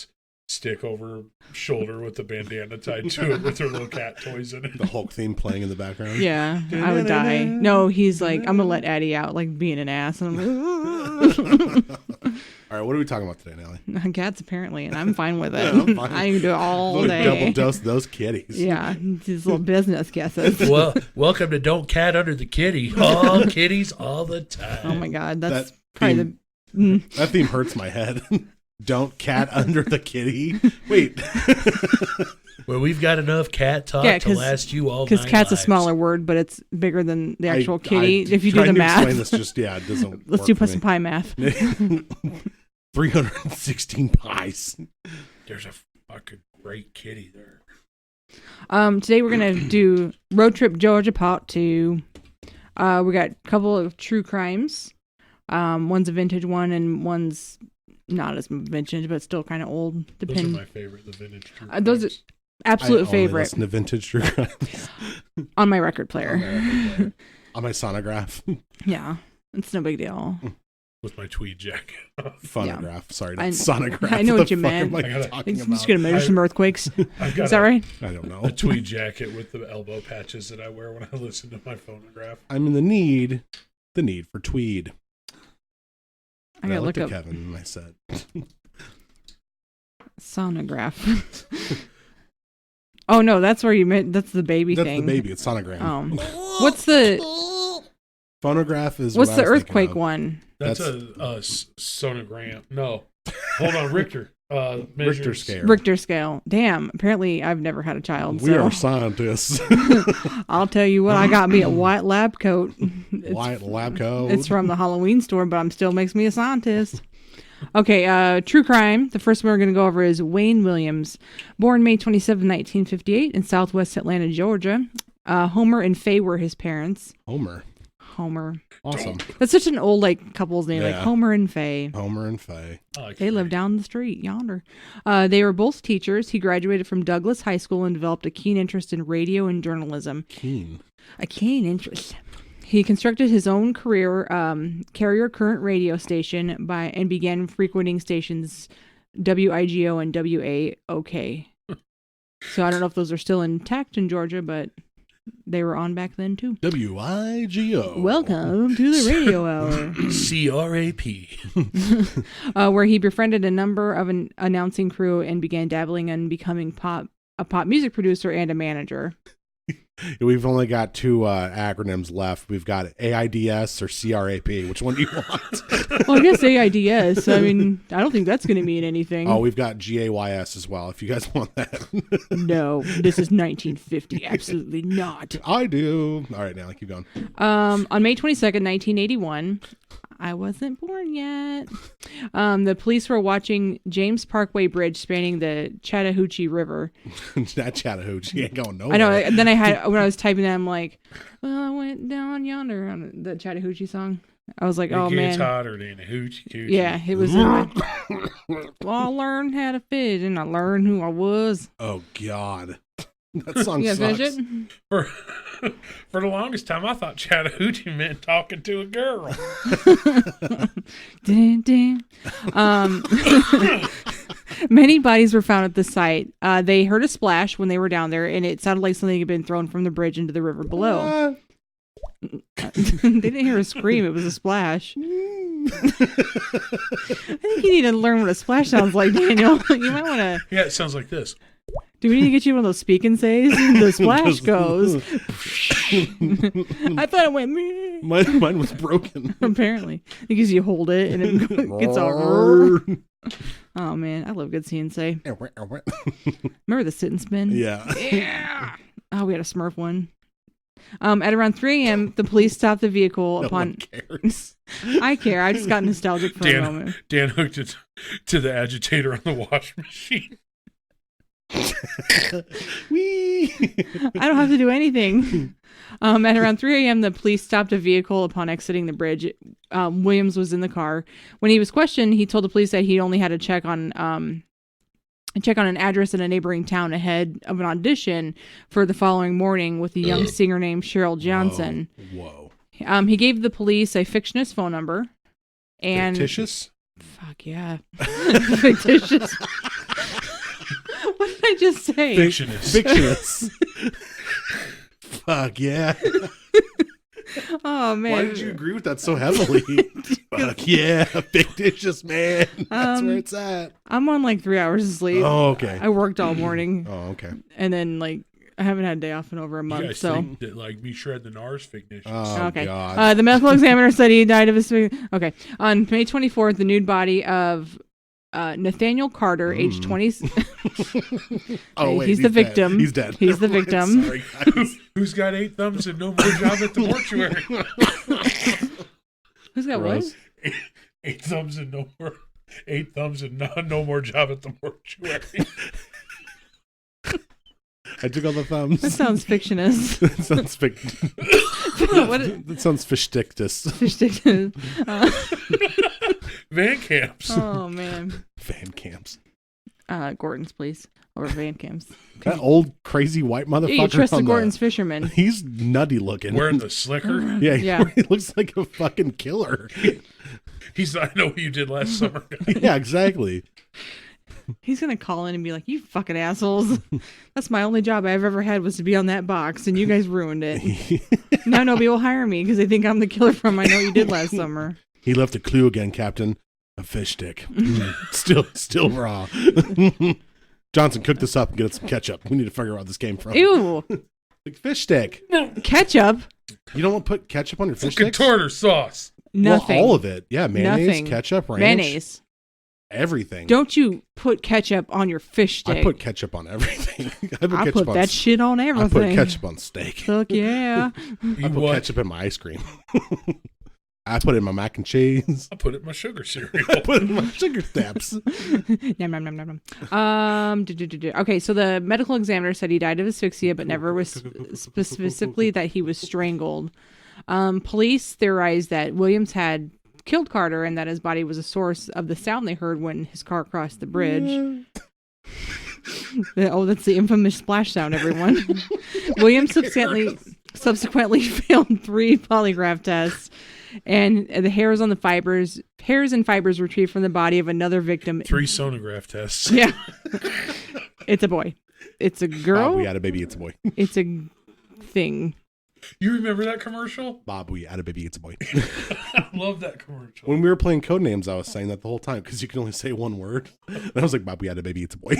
[SPEAKER 3] stick over her shoulder with the bandana tied to it with her little cat toys in it.
[SPEAKER 1] The Hulk theme playing in the background.
[SPEAKER 2] Yeah, I would die. No, he's like, I'm gonna let Addie out, like being an ass, and I'm like,
[SPEAKER 1] all right, what are we talking about today, Nelly?
[SPEAKER 2] Cats apparently, and I'm fine with it.
[SPEAKER 1] Yeah, I'm fine.
[SPEAKER 2] I can do it all day.
[SPEAKER 1] Double dose those kitties.
[SPEAKER 2] Yeah, these little business kisses.
[SPEAKER 3] Well, welcome to Don't Cat Under the Kitty. All kitties all the time.
[SPEAKER 2] Oh my god, that's
[SPEAKER 1] that
[SPEAKER 2] probably
[SPEAKER 1] theme, that theme hurts my head. Don't cat under the kitty. Wait.
[SPEAKER 3] Well, we've got enough cat talk to last you all night.
[SPEAKER 2] Because cat's a smaller word, but it's bigger than the actual kitty. If you do the math.
[SPEAKER 1] Explain this just, it doesn't
[SPEAKER 2] Let's do some pie math.
[SPEAKER 1] 316 pies.
[SPEAKER 3] There's a fucking great kitty there.
[SPEAKER 2] Today we're gonna do Road Trip Georgia Part 2. We got a couple of true crimes. One's a vintage one and one's not as vintage, but still kind of old.
[SPEAKER 3] Those are my favorite, the vintage true crimes.
[SPEAKER 2] Those are absolute favorite.
[SPEAKER 1] Listen to vintage true crimes
[SPEAKER 2] on my record player.
[SPEAKER 1] on my sonograph.
[SPEAKER 2] Yeah. It's no big deal.
[SPEAKER 3] with my tweed jacket.
[SPEAKER 1] Phonograph. Sorry, not
[SPEAKER 2] I-
[SPEAKER 1] sonograph.
[SPEAKER 2] I know what you
[SPEAKER 1] the fuck
[SPEAKER 2] meant.
[SPEAKER 1] am I
[SPEAKER 3] I gotta-
[SPEAKER 1] talking
[SPEAKER 2] I'm
[SPEAKER 1] about?
[SPEAKER 2] just gonna measure some earthquakes.
[SPEAKER 3] I've got
[SPEAKER 2] Is that right?
[SPEAKER 1] I don't know.
[SPEAKER 3] a tweed jacket with the elbow patches that I wear when I listen to my phonograph.
[SPEAKER 1] I'm in the need for tweed.
[SPEAKER 2] I
[SPEAKER 1] And
[SPEAKER 2] gotta
[SPEAKER 1] looked
[SPEAKER 2] look
[SPEAKER 1] at
[SPEAKER 2] up
[SPEAKER 1] Kevin and I said,
[SPEAKER 2] sonograph. Oh no, that's where you meant. That's the baby
[SPEAKER 1] "That's
[SPEAKER 2] thing.
[SPEAKER 1] the baby. It's sonogram."
[SPEAKER 2] What's the
[SPEAKER 1] Phonograph is
[SPEAKER 2] what's
[SPEAKER 1] what
[SPEAKER 2] the
[SPEAKER 1] I was thinking
[SPEAKER 2] earthquake
[SPEAKER 1] of.
[SPEAKER 2] one?
[SPEAKER 3] That's a sonogram. No, hold on, Richter.
[SPEAKER 1] Richter
[SPEAKER 3] Measures-
[SPEAKER 1] scale.
[SPEAKER 2] Richter scale. Damn. Apparently, I've never had a child.
[SPEAKER 1] We
[SPEAKER 2] so
[SPEAKER 1] are scientists.
[SPEAKER 2] I'll tell you what. I got me a white lab coat.
[SPEAKER 1] White lab coat.
[SPEAKER 2] It's from the Halloween store, but I'm still makes me a scientist. Okay, true crime. The first one we're going to go over is Wayne Williams. Born May 27, 1958 in southwest Atlanta, Georgia. Homer and Faye were his parents.
[SPEAKER 1] Homer. Awesome.
[SPEAKER 2] That's such an old couple's name, like
[SPEAKER 1] Yeah.
[SPEAKER 2] Homer and Faye.
[SPEAKER 1] Homer and Faye.
[SPEAKER 3] I like
[SPEAKER 2] They live
[SPEAKER 3] Faye.
[SPEAKER 2] down the street yonder. They were both teachers. He graduated from Douglas High School and developed a keen interest in radio and journalism.
[SPEAKER 1] Keen.
[SPEAKER 2] A keen interest. He constructed his own career carrier current radio station and began frequenting stations WIGO and WAOK. So I don't know if those are still intact in Georgia, but they were on back then too.
[SPEAKER 1] WIGO.
[SPEAKER 2] Welcome to the radio hour.
[SPEAKER 3] CRAP.
[SPEAKER 2] Where he befriended a number of an announcing crew and began dabbling in becoming a pop music producer and a manager.
[SPEAKER 1] We've only got two acronyms left. We've got AIDS or CRAP. Which one do you want?
[SPEAKER 2] Well, I guess AIDS. I mean, I don't think that's going to mean anything.
[SPEAKER 1] Oh, we've got GAYS as well, if you guys want that.
[SPEAKER 2] No, this is 1950. Absolutely not.
[SPEAKER 1] I do. All right, now keep going.
[SPEAKER 2] On May 22nd, 1981, I wasn't born yet. The police were watching James Parkway Bridge spanning the Chattahoochee River.
[SPEAKER 1] That Chattahoochee ain't going nowhere.
[SPEAKER 2] I know. And then when I was typing that, I'm like, well, I went down yonder on the Chattahoochee song. I was like, oh,
[SPEAKER 3] It gets
[SPEAKER 2] man.
[SPEAKER 3] hotter than a hoochie coochie.
[SPEAKER 2] Yeah, it was in my... Well, I learned how to fish, and I learned who I was.
[SPEAKER 1] Oh, God. That song
[SPEAKER 2] You guys
[SPEAKER 1] sucks.
[SPEAKER 2] finish it?
[SPEAKER 3] For the longest time, I thought Chattahoochee meant talking to a girl.
[SPEAKER 2] Dun, dun. Many bodies were found at the site. They heard a splash when they were down there, and it sounded like something had been thrown from the bridge into the river below. They didn't hear a scream. It was a splash. I think you need to learn what a splash sounds like, Daniel. You might want to...
[SPEAKER 3] Yeah, it sounds like this.
[SPEAKER 2] Do we need to get you one of those speak and says? The splash goes. I thought it went... meh.
[SPEAKER 1] Mine was broken.
[SPEAKER 2] Apparently. Because you hold it, and it gets all... Oh, man. I love good CNC. Remember the sit and spin?
[SPEAKER 1] Yeah.
[SPEAKER 2] Yeah. Oh, we had a Smurf one. At around 3 a.m., the police stopped the vehicle
[SPEAKER 1] No
[SPEAKER 2] upon...
[SPEAKER 1] one cares.
[SPEAKER 2] I care. I just got nostalgic for a moment.
[SPEAKER 3] Dan hooked it to the agitator on the wash machine.
[SPEAKER 1] Whee!
[SPEAKER 2] I don't have to do anything. At around 3 a.m., the police stopped a vehicle upon exiting the bridge. Williams was in the car. When he was questioned, he told the police that he only had to check on an address in a neighboring town ahead of an audition for the following morning with a young singer named Cheryl Johnson.
[SPEAKER 1] Whoa.
[SPEAKER 2] He gave the police a fictitious phone number. And
[SPEAKER 1] Fictitious?
[SPEAKER 2] Fuck yeah. Fictitious. What did I just say?
[SPEAKER 3] Fictionist.
[SPEAKER 1] Fictitious. Fuck yeah.
[SPEAKER 2] Oh man.
[SPEAKER 1] Why did you agree with that so heavily? Fuck yeah. Fictitious, man. That's where it's at.
[SPEAKER 2] I'm on like 3 hours of sleep.
[SPEAKER 1] Oh, okay.
[SPEAKER 2] I worked all morning.
[SPEAKER 1] Oh, okay.
[SPEAKER 2] And then like I haven't had a day off in over a
[SPEAKER 3] You
[SPEAKER 2] month.
[SPEAKER 3] guys
[SPEAKER 2] So
[SPEAKER 3] think that like me shred the NARS fictitious.
[SPEAKER 1] Oh,
[SPEAKER 2] okay.
[SPEAKER 1] God.
[SPEAKER 2] The medical examiner said he died of his. Okay. On May 24th, the nude body of Nathaniel Carter, age 20.
[SPEAKER 1] Oh, wait.
[SPEAKER 2] he's the victim.
[SPEAKER 1] Dead. He's dead.
[SPEAKER 2] He's the
[SPEAKER 1] Never mind.
[SPEAKER 2] victim.
[SPEAKER 1] Sorry, guys.
[SPEAKER 3] Who's got 8 thumbs and no more job at the mortuary?
[SPEAKER 2] Who's got what?
[SPEAKER 1] Gross.
[SPEAKER 3] 8 thumbs and no more. 8 thumbs and no more job at the mortuary.
[SPEAKER 1] I took all the thumbs.
[SPEAKER 2] That sounds fictionist.
[SPEAKER 1] That sounds
[SPEAKER 2] What?
[SPEAKER 1] That sounds fishtictus.
[SPEAKER 3] Van camps.
[SPEAKER 2] Oh man.
[SPEAKER 1] Fan camps.
[SPEAKER 2] Gordon's, please. over Van Cam's.
[SPEAKER 1] That old crazy white motherfucker.
[SPEAKER 2] Yeah, you trust the
[SPEAKER 1] on
[SPEAKER 2] Gordon's fisherman.
[SPEAKER 1] He's nutty looking.
[SPEAKER 3] Wearing the slicker.
[SPEAKER 1] Yeah,
[SPEAKER 2] Yeah.
[SPEAKER 1] he looks like a fucking killer.
[SPEAKER 3] He's I know what you did last summer.
[SPEAKER 1] Yeah, exactly.
[SPEAKER 2] He's gonna call in and be like, "You fucking assholes! That's my only job I've ever had was to be on that box, and you guys ruined it. Now nobody will hire me because they think I'm the killer from I Know What You Did Last Summer."
[SPEAKER 1] He left a clue again, Captain. A fish stick. Still raw. Johnson, cook this up and get us some ketchup. We need to figure out where this came from.
[SPEAKER 2] Ew,
[SPEAKER 1] Like fish stick.
[SPEAKER 2] ketchup,
[SPEAKER 1] You don't want to put ketchup on your fish
[SPEAKER 3] Fucking
[SPEAKER 1] sticks?
[SPEAKER 3] tartar sauce.
[SPEAKER 2] nothing.
[SPEAKER 1] Well, all of it. Yeah, mayonnaise,
[SPEAKER 2] Nothing.
[SPEAKER 1] ketchup, ranch.
[SPEAKER 2] Mayonnaise.
[SPEAKER 1] Everything.
[SPEAKER 2] Don't you put ketchup on your fish stick?
[SPEAKER 1] I put ketchup on everything.
[SPEAKER 2] I put that shit on
[SPEAKER 1] I
[SPEAKER 2] everything.
[SPEAKER 1] put ketchup on steak.
[SPEAKER 2] Fuck yeah.
[SPEAKER 3] You
[SPEAKER 1] I put
[SPEAKER 3] what?
[SPEAKER 1] ketchup in my ice cream. I put it in my mac and cheese.
[SPEAKER 3] I put it in my sugar cereal.
[SPEAKER 1] I put it in my sugar snaps.
[SPEAKER 2] Nom, nom, nom, nom, nom. Okay, so the medical examiner said he died of asphyxia, but never was specifically that he was strangled. Police theorized that Williams had killed Carter and that his body was a source of the sound they heard when his car crossed the bridge. Oh, that's the infamous splash sound, everyone. Williams subsequently failed 3 polygraph tests, and the hairs and fibers retrieved from the body of another victim.
[SPEAKER 3] 3 sonograph tests.
[SPEAKER 2] Yeah. It's a boy. It's a girl.
[SPEAKER 1] Bob, we had a baby, it's a boy.
[SPEAKER 2] It's a thing.
[SPEAKER 3] You remember that commercial?
[SPEAKER 1] Bob, we had a baby, it's a boy.
[SPEAKER 3] I love that commercial.
[SPEAKER 1] When we were playing Codenames, I was saying that the whole time because you can only say one word. And I was like, Bob, we had a baby, it's a boy.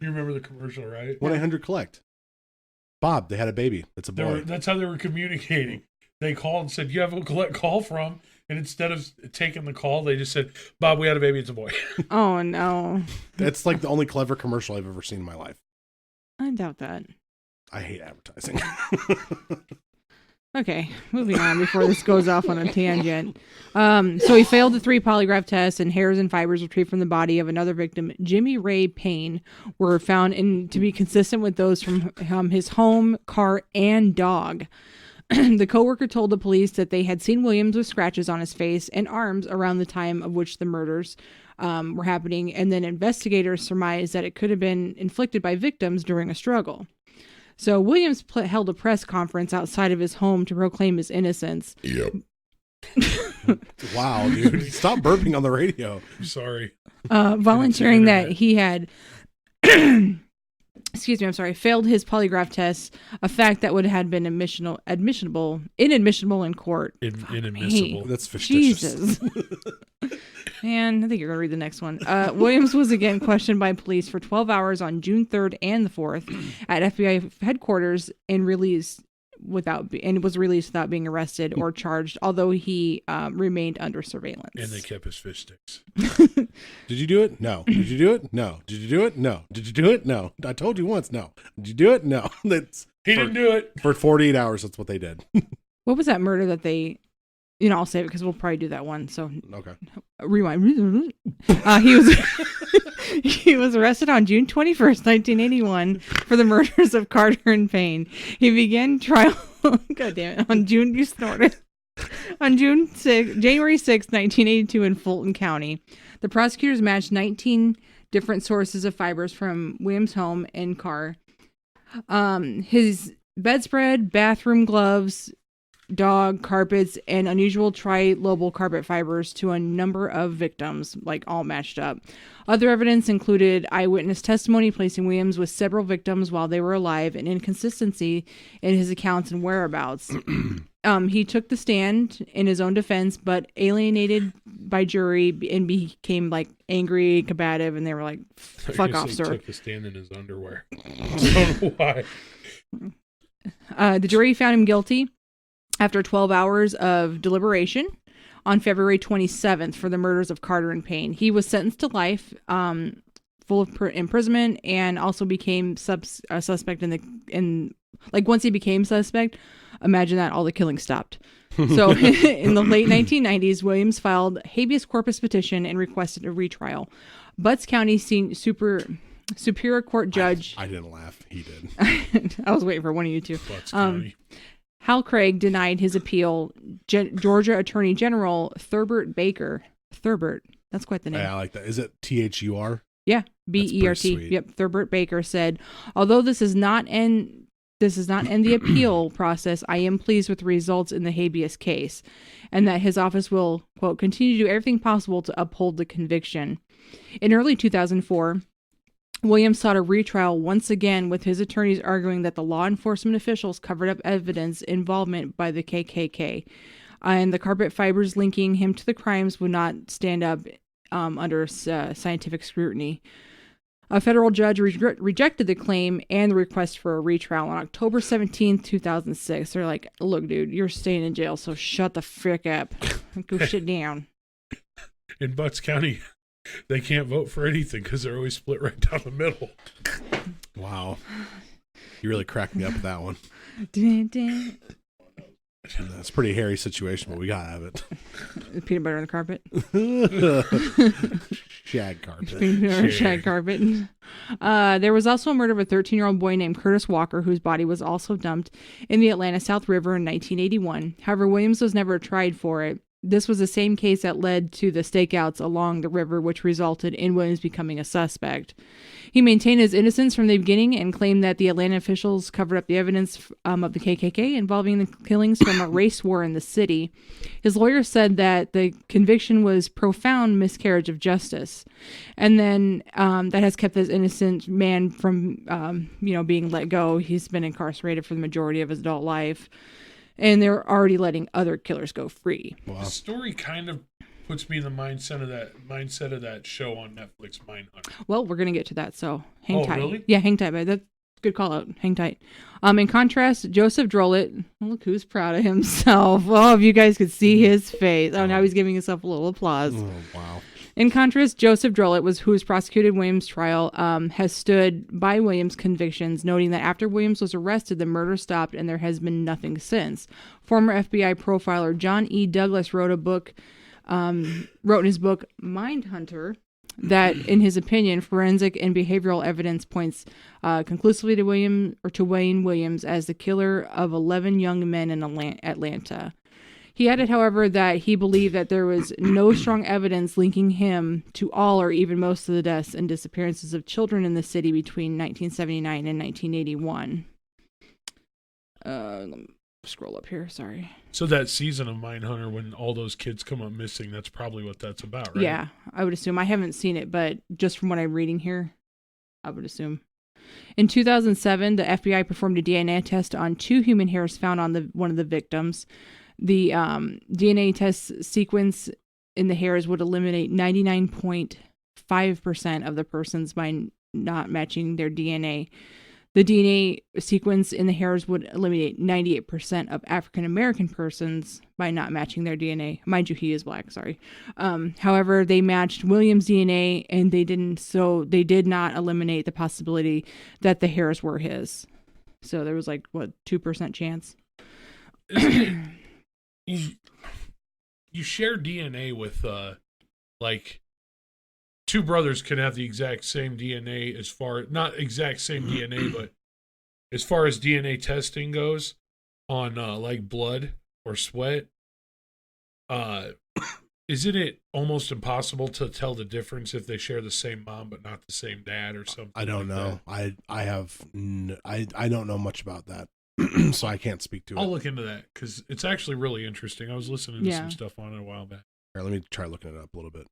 [SPEAKER 3] You remember the commercial, right?
[SPEAKER 1] 1-800-COLLECT. Bob, they had a baby, it's a boy.
[SPEAKER 3] That's how they were communicating. They called and said, "You have a collect call from," and instead of taking the call, they just said, "Bob, we had a baby, it's a boy."
[SPEAKER 2] Oh, no.
[SPEAKER 1] That's like the only clever commercial I've ever seen in my life.
[SPEAKER 2] I doubt that.
[SPEAKER 1] I hate advertising.
[SPEAKER 2] Okay, moving on before this goes off on a tangent. So he failed the 3 polygraph tests, and hairs and fibers retrieved from the body of another victim, Jimmy Ray Payne, were found to be consistent with those from his home, car, and dog. The coworker told the police that they had seen Williams with scratches on his face and arms around the time of which the murders were happening, and then investigators surmised that it could have been inflicted by victims during a struggle. So Williams held a press conference outside of his home to proclaim his innocence.
[SPEAKER 3] Yep.
[SPEAKER 1] Wow, dude. Stop burping on the radio.
[SPEAKER 3] I'm sorry.
[SPEAKER 2] Volunteering that
[SPEAKER 3] internet.
[SPEAKER 2] he had failed his polygraph test, a fact that would have been inadmissible in court.
[SPEAKER 3] Inadmissible.
[SPEAKER 1] That's fictitious.
[SPEAKER 2] Jesus. Man, I think you're going to read the next one. Williams was again questioned by police for 12 hours on June 3rd and the 4th at FBI headquarters and was released without being arrested or charged, although he remained under surveillance.
[SPEAKER 3] And they kept his fish sticks.
[SPEAKER 1] Did you do it? No. Did you do it? No. Did you do it? No. Did you do it? No. I told you once. No. Did you do it? No.
[SPEAKER 3] He didn't do it.
[SPEAKER 1] For 48 hours, that's what they did.
[SPEAKER 2] What was that murder that they... I'll save it because we'll probably do that one. So
[SPEAKER 1] Okay.
[SPEAKER 2] rewind. He was arrested on June 21st, 1981 for the murders of Carter and Payne. He began trial, God damn it, on January 6th, 1982 in Fulton County. The prosecutors matched 19 different sources of fibers from Williams' home and car. His bedspread, bathroom gloves, dog, carpets, and unusual trilobal carpet fibers to a number of victims, all matched up. Other evidence included eyewitness testimony placing Williams with several victims while they were alive and inconsistency in his accounts and whereabouts. He took the stand in his own defense, but alienated by jury and became angry, combative, and they were like, "Fuck off, sir."
[SPEAKER 3] He took the stand in his underwear. I don't know why.
[SPEAKER 2] The jury found him guilty after 12 hours of deliberation on February 27th for the murders of Carter and Payne. He was sentenced to life, full of imprisonment, and also became a suspect once he became suspect, imagine that all the killing stopped. So in the late 1990s, Williams filed a habeas corpus petition and requested a retrial. Butts County Superior Court Judge...
[SPEAKER 1] I didn't laugh. He did.
[SPEAKER 2] I was waiting for one of you two.
[SPEAKER 3] Butts County.
[SPEAKER 2] Hal Craig denied his appeal. Georgia Attorney General Thurbert Baker. Thurbert. That's quite the name.
[SPEAKER 1] Yeah, I like that. Is it THUR?
[SPEAKER 2] Yeah,
[SPEAKER 1] pretty
[SPEAKER 2] Bert.
[SPEAKER 1] sweet.
[SPEAKER 2] Yep, Thurbert Baker said, although this does not end the appeal process, I am pleased with the results in the habeas case, and that his office will, quote, continue to do everything possible to uphold the conviction. In early 2004, Williams sought a retrial once again, with his attorneys arguing that the law enforcement officials covered up evidence involvement by the KKK, and the carpet fibers linking him to the crimes would not stand up under scientific scrutiny. A federal judge rejected the claim and the request for a retrial on October 17th, 2006. They're like, look, dude, you're staying in jail, so shut the frick up. Go sit down.
[SPEAKER 3] In Butts County, they can't vote for anything because they're always split right down the middle.
[SPEAKER 1] Wow. You really cracked me up with that one.
[SPEAKER 2] Dun, dun.
[SPEAKER 1] That's a pretty hairy situation, but we gotta have it.
[SPEAKER 2] Peanut butter on the carpet.
[SPEAKER 1] Shag carpet.
[SPEAKER 2] Peanut butter on shag carpet. There was also a murder of a 13-year-old boy named Curtis Walker, whose body was also dumped in the Atlanta South River in 1981. However, Williams was never tried for it. This was the same case that led to the stakeouts along the river, which resulted in Williams becoming a suspect. He maintained his innocence from the beginning and claimed that the Atlanta officials covered up the evidence of the KKK involving the killings from a race war in the city. His lawyer said that the conviction was profound miscarriage of justice, and then that has kept this innocent man from, being let go. He's been incarcerated for the majority of his adult life, and they're already letting other killers go free.
[SPEAKER 1] Wow.
[SPEAKER 3] The story kind of puts me in the mindset of that show on Netflix, Mindhunter.
[SPEAKER 2] Well, we're gonna get to that, so hang tight.
[SPEAKER 3] Really?
[SPEAKER 2] Yeah, hang tight, but that's a good call out. Hang tight. In contrast, Joseph Drolet, look who's proud of himself. Oh, if you guys could see his face. Oh, now he's giving himself a little applause.
[SPEAKER 1] Oh, wow.
[SPEAKER 2] In contrast, Joseph Drolet, who was prosecuted Williams' trial, has stood by Williams' convictions, noting that after Williams was arrested, the murder stopped and there has been nothing since. Former FBI profiler John E. Douglas wrote in his book Mindhunter that, in his opinion, forensic and behavioral evidence points conclusively to Wayne Williams as the killer of 11 young men in Atlanta. He added, however, that he believed that there was no strong evidence linking him to all or even most of the deaths and disappearances of children in the city between 1979 and 1981. Let me scroll up here, sorry.
[SPEAKER 3] So that season of Mindhunter, when all those kids come up missing, that's probably what that's about, right?
[SPEAKER 2] Yeah, I would assume. I haven't seen it, but just from what I'm reading here, I would assume. In 2007, the FBI performed a DNA test on 2 human hairs found on one of the victims. The DNA test sequence in the hairs would eliminate 99.5% of the persons by not matching their DNA. The DNA sequence in the hairs would eliminate 98% of African American persons by not matching their DNA. Mind you, he is black, sorry. However, they matched Williams' DNA, and they did not eliminate the possibility that the hairs were his. So there was 2% chance.
[SPEAKER 3] You share DNA with two brothers can have the exact same DNA not exact same DNA, but as far as DNA testing goes on blood or sweat, isn't it almost impossible to tell the difference if they share the same mom but not the same dad or something?
[SPEAKER 1] I don't know.
[SPEAKER 3] That?
[SPEAKER 1] I don't know much about that. So I can't speak to it.
[SPEAKER 3] I'll look into that because it's actually really interesting. I was listening to some stuff on it a while back.
[SPEAKER 1] All right, let me try looking it up a little bit.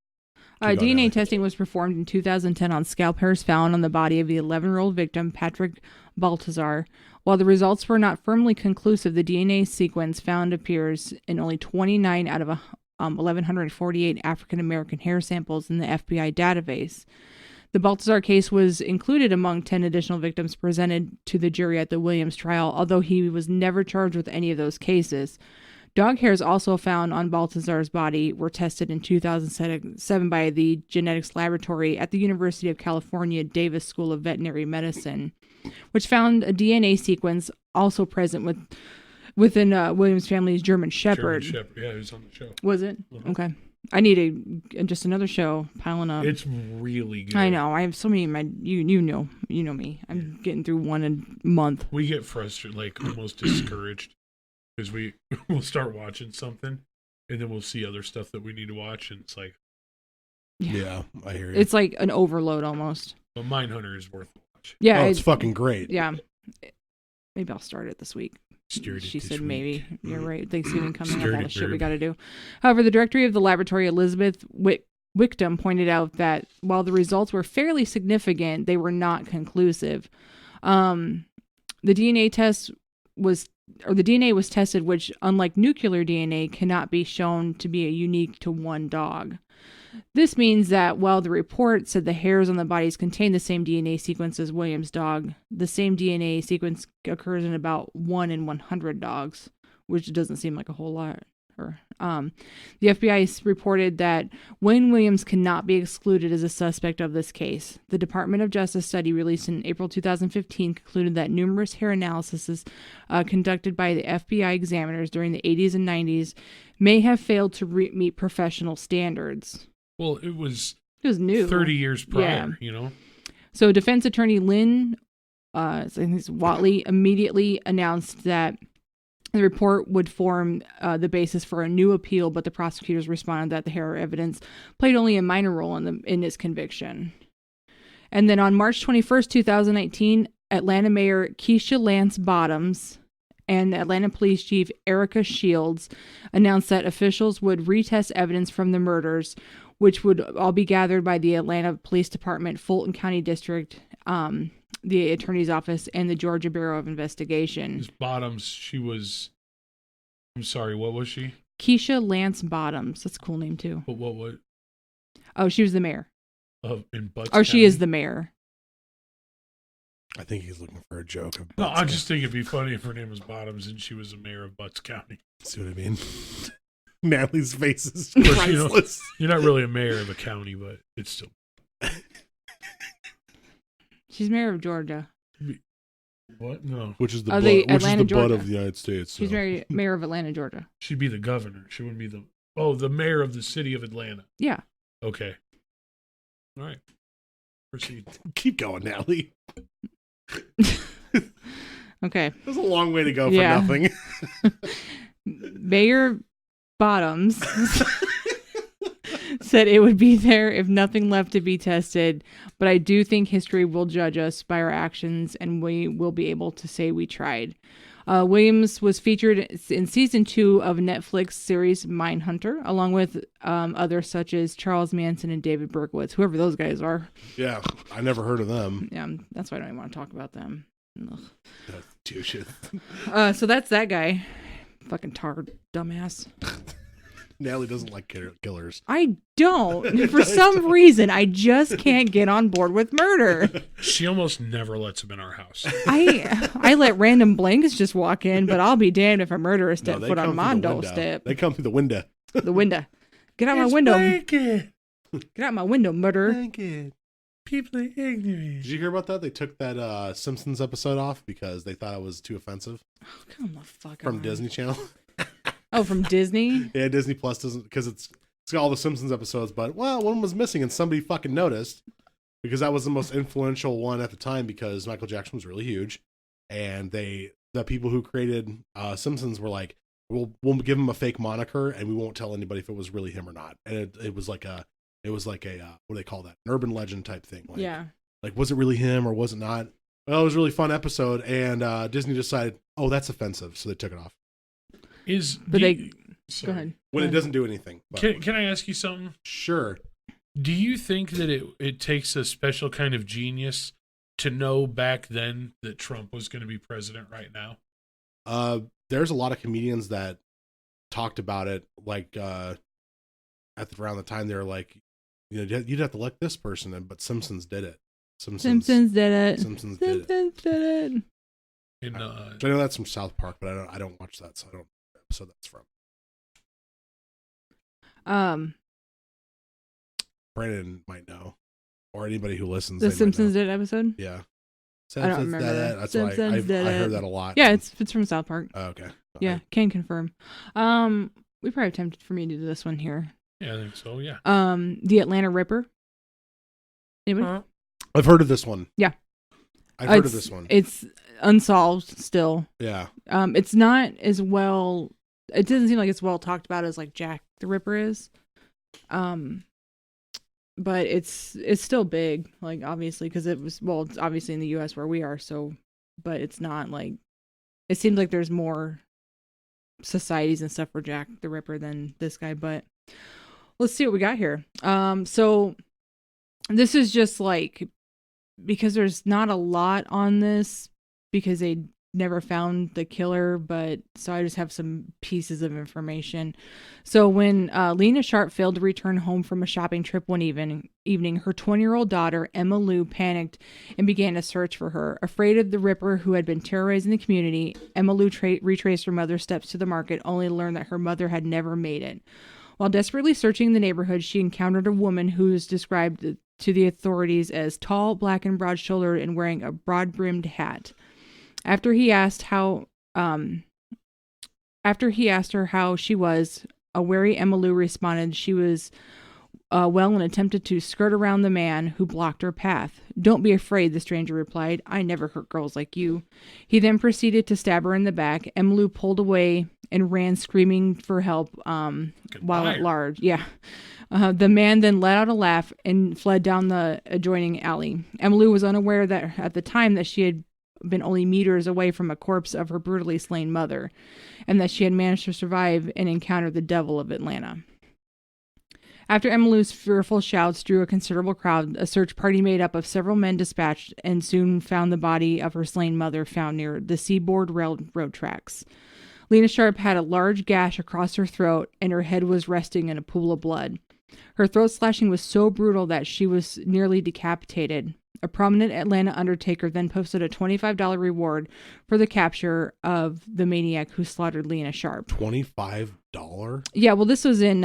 [SPEAKER 2] DNA testing was performed in 2010 on scalp hairs found on the body of the 11-year-old victim, Patrick Baltazar. While the results were not firmly conclusive, the DNA sequence found appears in only 29 out of 1,148 African-American hair samples in the FBI database. The Baltazar case was included among 10 additional victims presented to the jury at the Williams trial, although he was never charged with any of those cases. Dog hairs also found on Baltazar's body were tested in 2007 by the genetics laboratory at the University of California Davis School of Veterinary Medicine, which found a DNA sequence also present within Williams' family's German Shepherd.
[SPEAKER 3] Yeah, he was on the show.
[SPEAKER 2] Was it?
[SPEAKER 3] Mm-hmm.
[SPEAKER 2] Okay. I need just another show piling up.
[SPEAKER 3] It's really good.
[SPEAKER 2] I know. I have so many. You know me. I'm getting through one a month.
[SPEAKER 3] We get frustrated, almost discouraged, because we'll start watching something, and then we'll see other stuff that we need to watch, and it's like,
[SPEAKER 1] Yeah, I hear you.
[SPEAKER 2] It's like an overload almost.
[SPEAKER 3] But Mindhunter is worth a watch.
[SPEAKER 2] Yeah,
[SPEAKER 1] oh, it's fucking great.
[SPEAKER 2] yeah. Maybe I'll start it this week.
[SPEAKER 3] Steered it
[SPEAKER 2] She
[SPEAKER 3] this
[SPEAKER 2] said
[SPEAKER 3] week.
[SPEAKER 2] maybe. You're right. Thanksgiving coming up,
[SPEAKER 3] Steered
[SPEAKER 2] all
[SPEAKER 3] it,
[SPEAKER 2] the shit we
[SPEAKER 3] babe.
[SPEAKER 2] got to do. However, the director of the laboratory, Elizabeth Wickdom, pointed out that while the results were fairly significant, they were not conclusive. The DNA was tested, which, unlike nuclear DNA, cannot be shown to be unique to one dog. This means that while the report said the hairs on the bodies contain the same DNA sequence as William's dog, the same DNA sequence occurs in about 1 in 100 dogs, which doesn't seem like a whole lot. The FBI reported that Wayne Williams cannot be excluded as a suspect of this case. The Department of Justice study released in April 2015 concluded that numerous hair analyses conducted by the FBI examiners during the 80s and 90s may have failed to meet professional standards.
[SPEAKER 3] Well, it was
[SPEAKER 2] new.
[SPEAKER 3] 30 years prior,
[SPEAKER 2] Yeah.
[SPEAKER 3] you know?
[SPEAKER 2] So defense attorney Lynn Watley immediately announced that the report would form the basis for a new appeal, but the prosecutors responded that the hair evidence played only a minor role in his conviction. And then on March 21st, 2019, Atlanta Mayor Keisha Lance Bottoms and Atlanta Police Chief Erica Shields announced that officials would retest evidence from the murders, which would all be gathered by the Atlanta Police Department, Fulton County District, the Attorney's Office, and the Georgia Bureau of Investigation.
[SPEAKER 3] Ms. Bottoms, she was... I'm sorry, what was she?
[SPEAKER 2] Keisha Lance Bottoms. That's a cool name, too.
[SPEAKER 3] But what?
[SPEAKER 2] Oh, she was the mayor.
[SPEAKER 3] In Butts
[SPEAKER 2] Or she
[SPEAKER 3] County?
[SPEAKER 2] is the mayor.
[SPEAKER 1] I think he's looking for a joke.
[SPEAKER 3] No, I just think it'd be funny if her name was Bottoms and she was the mayor of Butts County.
[SPEAKER 1] See what I mean? Natalie's face is
[SPEAKER 3] Of course, you know,
[SPEAKER 1] priceless.
[SPEAKER 3] you're not really a mayor of a county, but it's still...
[SPEAKER 2] She's mayor of Georgia.
[SPEAKER 3] What? No.
[SPEAKER 1] Which is the
[SPEAKER 2] Oh,
[SPEAKER 1] butt,
[SPEAKER 2] the
[SPEAKER 1] which is
[SPEAKER 2] Atlanta,
[SPEAKER 1] the butt
[SPEAKER 2] Georgia.
[SPEAKER 1] of the United States.
[SPEAKER 2] She's
[SPEAKER 1] so.
[SPEAKER 2] mayor of Atlanta, Georgia.
[SPEAKER 3] She'd be the governor. She wouldn't be the... Oh, the mayor of the city of Atlanta.
[SPEAKER 2] Yeah.
[SPEAKER 3] Okay. All right. Proceed.
[SPEAKER 1] Keep going, Natalie.
[SPEAKER 2] Okay.
[SPEAKER 1] There's a long way to go for
[SPEAKER 2] Yeah.
[SPEAKER 1] nothing.
[SPEAKER 2] Mayor Bottoms said it would be there if nothing left to be tested, but I do think history will judge us by our actions and we will be able to say we tried. Williams was featured in season 2 of Netflix series Mindhunter, along with others such as Charles Manson and David Berkowitz, whoever those guys are.
[SPEAKER 1] Yeah, I never heard of them.
[SPEAKER 2] Yeah, that's why I don't even want to talk about them. Ugh.
[SPEAKER 1] Dude, shit.
[SPEAKER 2] So that's that guy. Fucking tar dumbass.
[SPEAKER 1] Natalie doesn't like killers.
[SPEAKER 2] I don't. For some reason, I just can't get on board with murder.
[SPEAKER 3] She almost never lets him in our house.
[SPEAKER 2] I let random blanks just walk in, but I'll be damned if a murderer step
[SPEAKER 1] they
[SPEAKER 2] foot
[SPEAKER 1] come
[SPEAKER 2] on my
[SPEAKER 1] through the window.
[SPEAKER 2] doorstep.
[SPEAKER 1] They come through the window.
[SPEAKER 2] The window. Get out my
[SPEAKER 3] It's
[SPEAKER 2] window.
[SPEAKER 3] blanket.
[SPEAKER 2] Get out my window, murderer.
[SPEAKER 1] Blanket.
[SPEAKER 3] People are ignorant.
[SPEAKER 1] Did you hear about that? They took that Simpsons episode off because they thought it was too offensive
[SPEAKER 2] Oh, come the fuck
[SPEAKER 1] from
[SPEAKER 2] on.
[SPEAKER 1] Disney Channel.
[SPEAKER 2] Oh, from Disney?
[SPEAKER 1] Yeah, Disney Plus doesn't, because it's got all the Simpsons episodes, but one was missing and somebody fucking noticed because that was the most influential one at the time because Michael Jackson was really huge, and the people who created Simpsons were like, we'll give him a fake moniker and we won't tell anybody if it was really him or not, and it was like a what do they call that, an urban legend type thing, like,
[SPEAKER 2] Yeah.
[SPEAKER 1] like was it really him or was it not? Well, it was a really fun episode, and Disney decided, oh, that's offensive, so they took it off
[SPEAKER 2] But go ahead.
[SPEAKER 1] when
[SPEAKER 2] Go
[SPEAKER 1] it
[SPEAKER 2] ahead.
[SPEAKER 1] doesn't do anything. But,
[SPEAKER 3] Can I ask you something?
[SPEAKER 1] sure.
[SPEAKER 3] Do you think that it takes a special kind of genius to know back then that Trump was going to be president right now?
[SPEAKER 1] There's a lot of comedians that talked about it, like around the time they were like, you know, you'd have to like this person, but Simpsons did it.
[SPEAKER 2] Simpsons did it.
[SPEAKER 1] Simpsons did it.
[SPEAKER 2] Simpsons did it.
[SPEAKER 3] In
[SPEAKER 1] I know that's from South Park, but I don't watch that, so I don't know what episode that's from. Brandon might know, or anybody who listens.
[SPEAKER 2] The
[SPEAKER 1] they might
[SPEAKER 2] Simpsons
[SPEAKER 1] know.
[SPEAKER 2] did it episode?
[SPEAKER 1] Yeah.
[SPEAKER 2] I don't remember
[SPEAKER 1] did
[SPEAKER 2] that.
[SPEAKER 1] it. That's
[SPEAKER 2] Simpsons
[SPEAKER 1] why
[SPEAKER 2] did
[SPEAKER 1] I
[SPEAKER 2] it.
[SPEAKER 1] heard that a lot.
[SPEAKER 2] Yeah, it's from South Park.
[SPEAKER 1] Oh, okay.
[SPEAKER 2] Yeah, can confirm. We probably have time for me to do this one here.
[SPEAKER 3] yeah, I think so. Yeah.
[SPEAKER 2] The Atlanta Ripper. Anybody?
[SPEAKER 1] I've heard of this one.
[SPEAKER 2] Yeah.
[SPEAKER 1] I've heard of this one.
[SPEAKER 2] It's unsolved still.
[SPEAKER 1] Yeah.
[SPEAKER 2] It's not as well. It doesn't seem like it's well talked about as like Jack the Ripper is. but it's still big, like obviously because it's obviously in the U.S. where we are. So, but it's not like it seems like there's more societies and stuff for Jack the Ripper than this guy. But let's see what we got here. So this is just like because there's not a lot on this because they never found the killer, but so I just have some pieces of information. So when Lena Sharp failed to return home from a shopping trip one evening, her 20-year-old daughter, Emma Lou, panicked and began a search for her. Afraid of the Ripper who had been terrorizing the community, Emma Lou retraced her mother's steps to the market, only to learn that her mother had never made it. While desperately searching the neighborhood, she encountered a woman who was described to the authorities as tall, black, and broad-shouldered and wearing a broad-brimmed hat. After he asked her how she was, a wary Emma Lou responded she was well and attempted to skirt around the man who blocked her path. "Don't be afraid," the stranger replied. "I never hurt girls like you." He then proceeded to stab her in the back. Emma Lou pulled away and ran screaming for help while at large. Yeah. The man then let out a laugh and fled down the adjoining alley. Emma Lou was unaware that at the time that she had been only meters away from a corpse of her brutally slain mother, and that she had managed to survive and encounter the devil of Atlanta. After Emma Lou's fearful shouts drew a considerable crowd, a search party made up of several men dispatched and soon found the body of her slain mother found near the Seaboard Railroad tracks. Lena Sharp had a large gash across her throat, and her head was resting in a pool of blood. Her throat slashing was so brutal that she was nearly decapitated. A prominent Atlanta undertaker then posted a $25 reward for the capture of the maniac who slaughtered Lena Sharp.
[SPEAKER 1] $25?
[SPEAKER 2] Yeah, well, this was in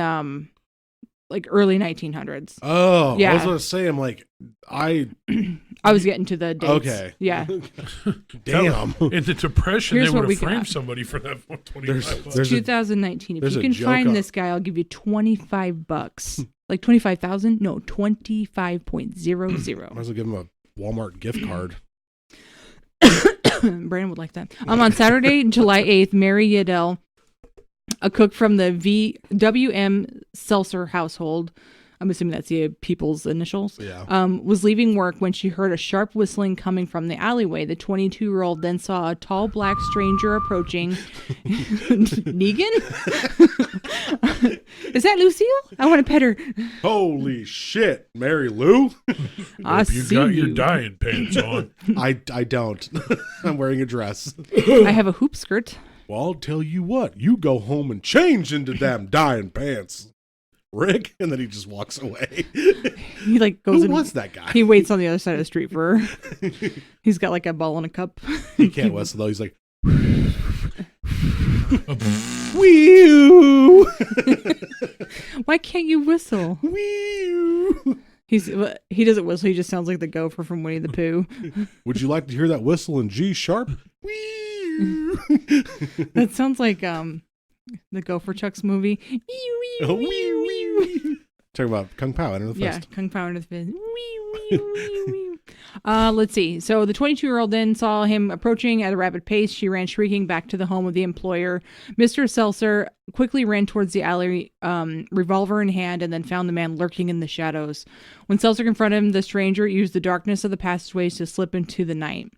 [SPEAKER 2] like early 1900s.
[SPEAKER 1] Oh,
[SPEAKER 2] yeah.
[SPEAKER 1] I was going to say, I'm like, I
[SPEAKER 2] was getting to the dates.
[SPEAKER 1] Okay.
[SPEAKER 2] Yeah.
[SPEAKER 1] Damn.
[SPEAKER 3] In the Depression,
[SPEAKER 2] Here's
[SPEAKER 3] they
[SPEAKER 2] what
[SPEAKER 3] would
[SPEAKER 2] we
[SPEAKER 3] have framed
[SPEAKER 2] got.
[SPEAKER 3] somebody for that for 25 bucks.
[SPEAKER 1] There's
[SPEAKER 2] 2019. If
[SPEAKER 1] there's
[SPEAKER 2] you
[SPEAKER 1] a
[SPEAKER 2] can
[SPEAKER 1] joke
[SPEAKER 2] find
[SPEAKER 1] on-
[SPEAKER 2] this guy, I'll give you $25. Like 25,000? No, 25.00.
[SPEAKER 1] Might as well give him a Walmart gift card.
[SPEAKER 2] Brandon would like that. On Saturday, July 8th, Mary Yedell, a cook from the W.M. Seltzer household, I'm assuming that's the people's initials,
[SPEAKER 1] Yeah.
[SPEAKER 2] was leaving work when she heard a sharp whistling coming from the alleyway. The 22-year-old then saw a tall black stranger approaching. Negan? Is that Lucille? I want to pet her.
[SPEAKER 1] Holy shit, Mary Lou?
[SPEAKER 2] I
[SPEAKER 3] Hope you
[SPEAKER 2] see
[SPEAKER 3] got
[SPEAKER 2] you.
[SPEAKER 3] your dying pants on.
[SPEAKER 1] I don't. I'm wearing a dress.
[SPEAKER 2] I have a hoop skirt.
[SPEAKER 1] Well, I'll tell you what. You go home and change into them dying pants, Rick. And then he just walks away.
[SPEAKER 2] He like goes
[SPEAKER 1] Who
[SPEAKER 2] and
[SPEAKER 1] was that guy?
[SPEAKER 2] he waits on the other side of the street for her. He's got like a ball in a cup.
[SPEAKER 1] He can't whistle though. He's like, wee.
[SPEAKER 2] Why can't you whistle?
[SPEAKER 1] Wee.
[SPEAKER 2] He doesn't whistle. He just sounds like the gopher from Winnie the Pooh.
[SPEAKER 1] Would you like to hear that whistle in G sharp? Wee.
[SPEAKER 2] That sounds like the Gopher Chucks movie.
[SPEAKER 1] Oh, wee, wee, wee. Talking about Kung Pao Enter the
[SPEAKER 2] Yeah,
[SPEAKER 1] Fist.
[SPEAKER 2] Kung Pao Enter the Fist. Let's see. So the 22-year-old then saw him approaching at a rapid pace. She ran shrieking back to the home of the employer. Mr. Seltzer quickly ran towards the alley, revolver in hand, and then found the man lurking in the shadows. When Seltzer confronted him, the stranger used the darkness of the passageways to slip into the night.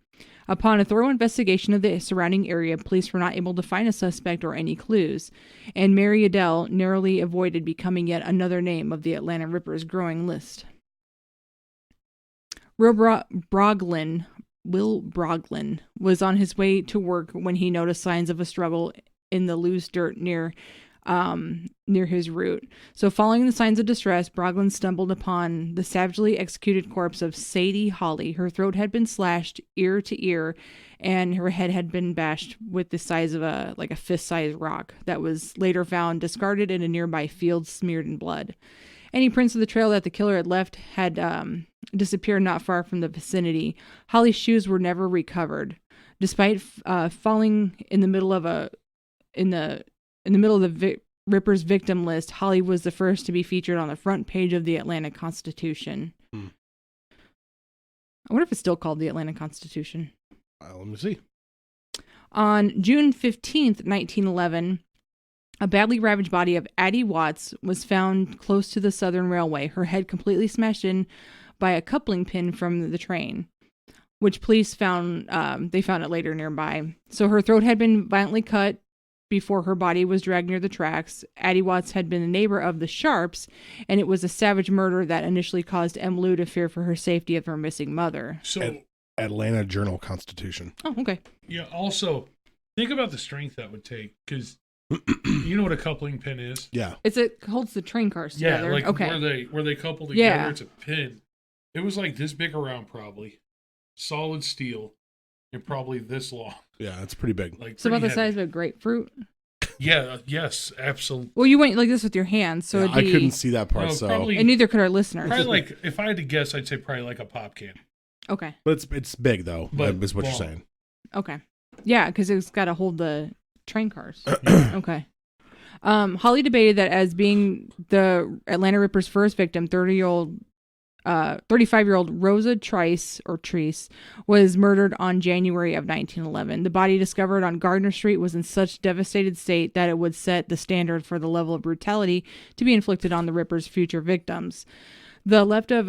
[SPEAKER 2] Upon a thorough investigation of the surrounding area, police were not able to find a suspect or any clues, and Mary Adele narrowly avoided becoming yet another name of the Atlanta Ripper's growing list. Will Broglin was on his way to work when he noticed signs of a struggle in the loose dirt near his route. So following the signs of distress, Broglin stumbled upon the savagely executed corpse of Sadie Holly. Her throat had been slashed ear to ear, and her head had been bashed with the size of a fist-sized rock that was later found discarded in a nearby field smeared in blood. Any prints of the trail that the killer had left had disappeared not far from the vicinity. Holly's shoes were never recovered. Despite falling in the middle of the Ripper's victim list, Holly was the first to be featured on the front page of the Atlanta Constitution. I wonder if it's still called the Atlanta Constitution.
[SPEAKER 1] Let me see.
[SPEAKER 2] On June 15th, 1911, A badly ravaged body of Addie Watts was found close to the Southern Railway, her head completely smashed in by a coupling pin from the train, which police found. They found it later nearby. So her throat had been violently cut before her body was dragged near the tracks. Addie Watts had been a neighbor of the Sharps, and it was a savage murder that initially caused M. Lou to fear for her safety of her missing mother.
[SPEAKER 3] So
[SPEAKER 1] Atlanta Journal-Constitution.
[SPEAKER 2] Oh, okay.
[SPEAKER 3] yeah. Also, think about the strength that would take, because you know what a coupling pin is.
[SPEAKER 1] Yeah.
[SPEAKER 2] It holds the train cars
[SPEAKER 3] Yeah,
[SPEAKER 2] together.
[SPEAKER 3] like
[SPEAKER 2] okay.
[SPEAKER 3] where they couple together.
[SPEAKER 2] Yeah.
[SPEAKER 3] It's a pin. It was like this big around, probably solid steel, and probably this long.
[SPEAKER 1] Yeah, it's pretty big.
[SPEAKER 3] Like
[SPEAKER 2] So about the
[SPEAKER 3] pretty
[SPEAKER 2] size
[SPEAKER 3] heavy.
[SPEAKER 2] of a grapefruit.
[SPEAKER 3] Yeah. Yes. Absolutely.
[SPEAKER 2] Well, you went like this with your hands, so
[SPEAKER 1] Yeah,
[SPEAKER 2] it'd
[SPEAKER 1] I
[SPEAKER 2] be.
[SPEAKER 1] couldn't see that part,
[SPEAKER 3] No,
[SPEAKER 1] so
[SPEAKER 3] probably-
[SPEAKER 2] And neither could our listeners.
[SPEAKER 3] Probably like, if I had to guess, I'd say probably like a pop can.
[SPEAKER 2] Okay.
[SPEAKER 1] but it's big though.
[SPEAKER 3] But
[SPEAKER 1] Is what you're
[SPEAKER 3] long.
[SPEAKER 1] saying.
[SPEAKER 2] Okay. Yeah, because it's got to hold the train cars. Okay. Holly debated that as being the Atlanta Ripper's first victim, 35-year-old Rosa Trice was murdered on January of 1911. The body discovered on Gardner Street was in such devastated state that it would set the standard for the level of brutality to be inflicted on the Ripper's future victims. The left of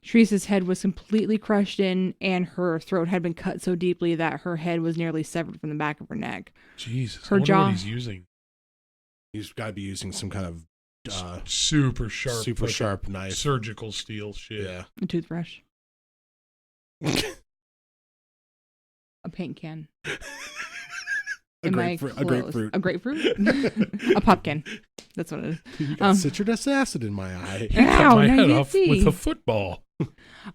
[SPEAKER 2] Trice's head was completely crushed in, and her throat had been cut so deeply that her head was nearly severed from the back of her neck.
[SPEAKER 3] Jesus.
[SPEAKER 2] Her
[SPEAKER 3] I wonder
[SPEAKER 2] jaw-
[SPEAKER 3] what he's using.
[SPEAKER 1] He's got to be using some kind of
[SPEAKER 3] Super sharp.
[SPEAKER 1] super
[SPEAKER 3] like
[SPEAKER 1] sharp knife.
[SPEAKER 3] surgical steel shit.
[SPEAKER 1] Yeah.
[SPEAKER 2] A toothbrush. A paint can.
[SPEAKER 1] A grapefruit. A grapefruit.
[SPEAKER 2] A grapefruit? A pumpkin. That's what it is.
[SPEAKER 1] You got citrus acid in my eye.
[SPEAKER 3] He cut
[SPEAKER 2] Ow,
[SPEAKER 3] my
[SPEAKER 2] now
[SPEAKER 3] head
[SPEAKER 2] you
[SPEAKER 3] off
[SPEAKER 2] see.
[SPEAKER 3] with a football.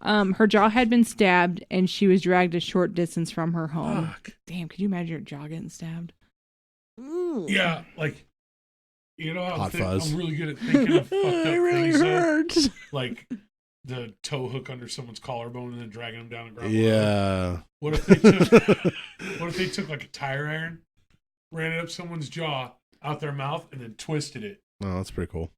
[SPEAKER 2] Her jaw had been stabbed, and she was dragged a short distance from her home.
[SPEAKER 3] Fuck.
[SPEAKER 2] Damn, could you imagine your jaw getting stabbed?
[SPEAKER 3] Yeah, like, you know,
[SPEAKER 1] Hot fuzz.
[SPEAKER 3] I'm really good at thinking of fucked up
[SPEAKER 1] It really
[SPEAKER 3] things. though.
[SPEAKER 1] hurts.
[SPEAKER 3] Like the toe hook under someone's collarbone and then dragging them down the ground.
[SPEAKER 1] Yeah.
[SPEAKER 3] What if they took like a tire iron, ran it up someone's jaw, out their mouth, and then twisted it?
[SPEAKER 1] Oh, that's pretty cool.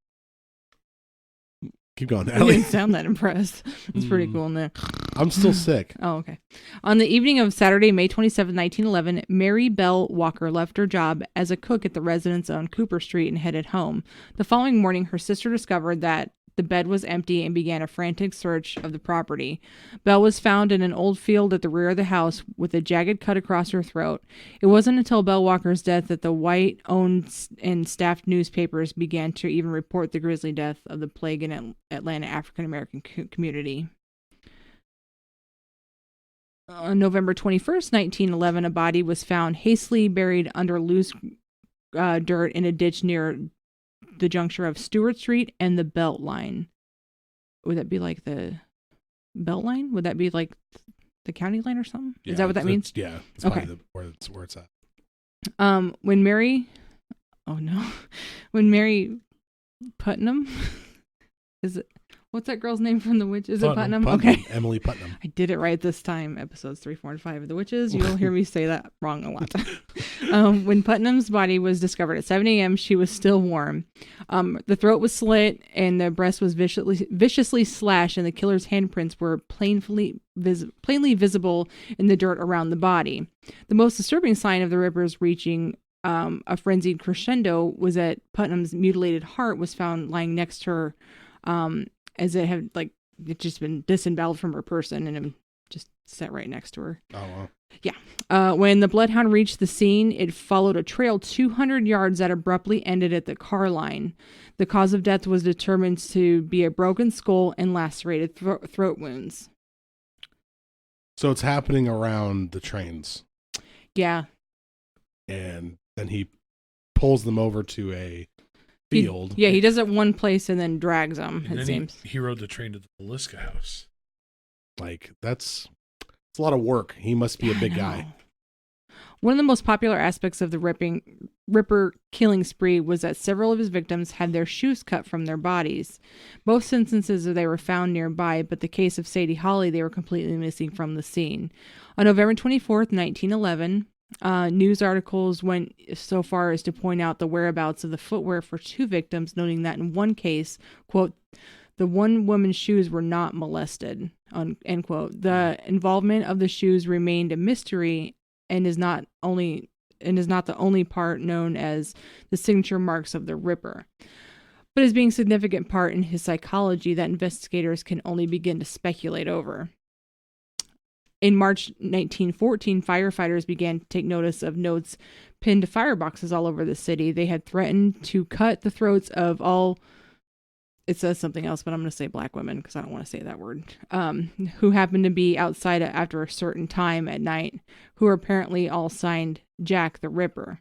[SPEAKER 1] Keep going,
[SPEAKER 2] I
[SPEAKER 1] Allie.
[SPEAKER 2] didn't sound that impressed. It's pretty
[SPEAKER 1] Mm.
[SPEAKER 2] cool in there.
[SPEAKER 1] I'm still sick.
[SPEAKER 2] Oh, okay. On the evening of Saturday, May 27, 1911, Mary Bell Walker left her job as a cook at the residence on Cooper Street and headed home. The following morning, her sister discovered that the bed was empty and began a frantic search of the property. Bell was found in an old field at the rear of the house with a jagged cut across her throat. It wasn't until Bell Walker's death that the white-owned and staffed newspapers began to even report the grisly death of the plague in Atlanta African-American community. On November 21st, 1911, a body was found hastily buried under loose dirt in a ditch near the juncture of Stewart Street and the Belt Line. Would that be like the Belt Line? Would that be like the county line or something? Is that what that means?
[SPEAKER 1] Yeah. It's
[SPEAKER 2] Okay.
[SPEAKER 1] probably where it's at.
[SPEAKER 2] When Mary Putnam, is it? What's that girl's name from The Witch? Is it Putnam? Okay.
[SPEAKER 1] Emily Putnam.
[SPEAKER 2] I did it right this time. Episodes 3, 4, and 5 of The Witches. You'll hear me say that wrong a lot. When Putnam's body was discovered at 7 a.m., she was still warm. The throat was slit and the breast was viciously slashed, and the killer's handprints were plainly visible in the dirt around the body. The most disturbing sign of the Rippers reaching a frenzied crescendo was that Putnam's mutilated heart was found lying next to her, as it had it just been disemboweled from her person and just sat right next to her.
[SPEAKER 1] Oh, wow.
[SPEAKER 2] When the bloodhound reached the scene, it followed a trail 200 yards that abruptly ended at the car line. The cause of death was determined to be a broken skull and lacerated throat wounds.
[SPEAKER 1] So it's happening around the trains.
[SPEAKER 2] Yeah.
[SPEAKER 1] And then he pulls them over to a field.
[SPEAKER 2] He does it one place and then drags them,
[SPEAKER 3] And
[SPEAKER 2] it
[SPEAKER 3] then
[SPEAKER 2] seems.
[SPEAKER 3] he rode the train to the Villisca house.
[SPEAKER 1] Like, it's a lot of work. He must be a big
[SPEAKER 2] I
[SPEAKER 1] guy.
[SPEAKER 2] know. One of the most popular aspects of the Ripper killing spree was that several of his victims had their shoes cut from their bodies. Both instances they were found nearby, but the case of Sadie Holly, they were completely missing from the scene. On November 24th, 1911, news articles went so far as to point out the whereabouts of the footwear for 2 victims, noting that in one case, quote, the one woman's shoes were not molested, end quote. The involvement of the shoes remained a mystery and is not only is not the only part known as the signature marks of the Ripper, but as being a significant part in his psychology that investigators can only begin to speculate over. In March 1914, firefighters began to take notice of notes pinned to fireboxes all over the city. They had threatened to cut the throats of all, it says something else, but I'm going to say black women because I don't want to say that word, who happened to be outside after a certain time at night, who were apparently all signed Jack the Ripper.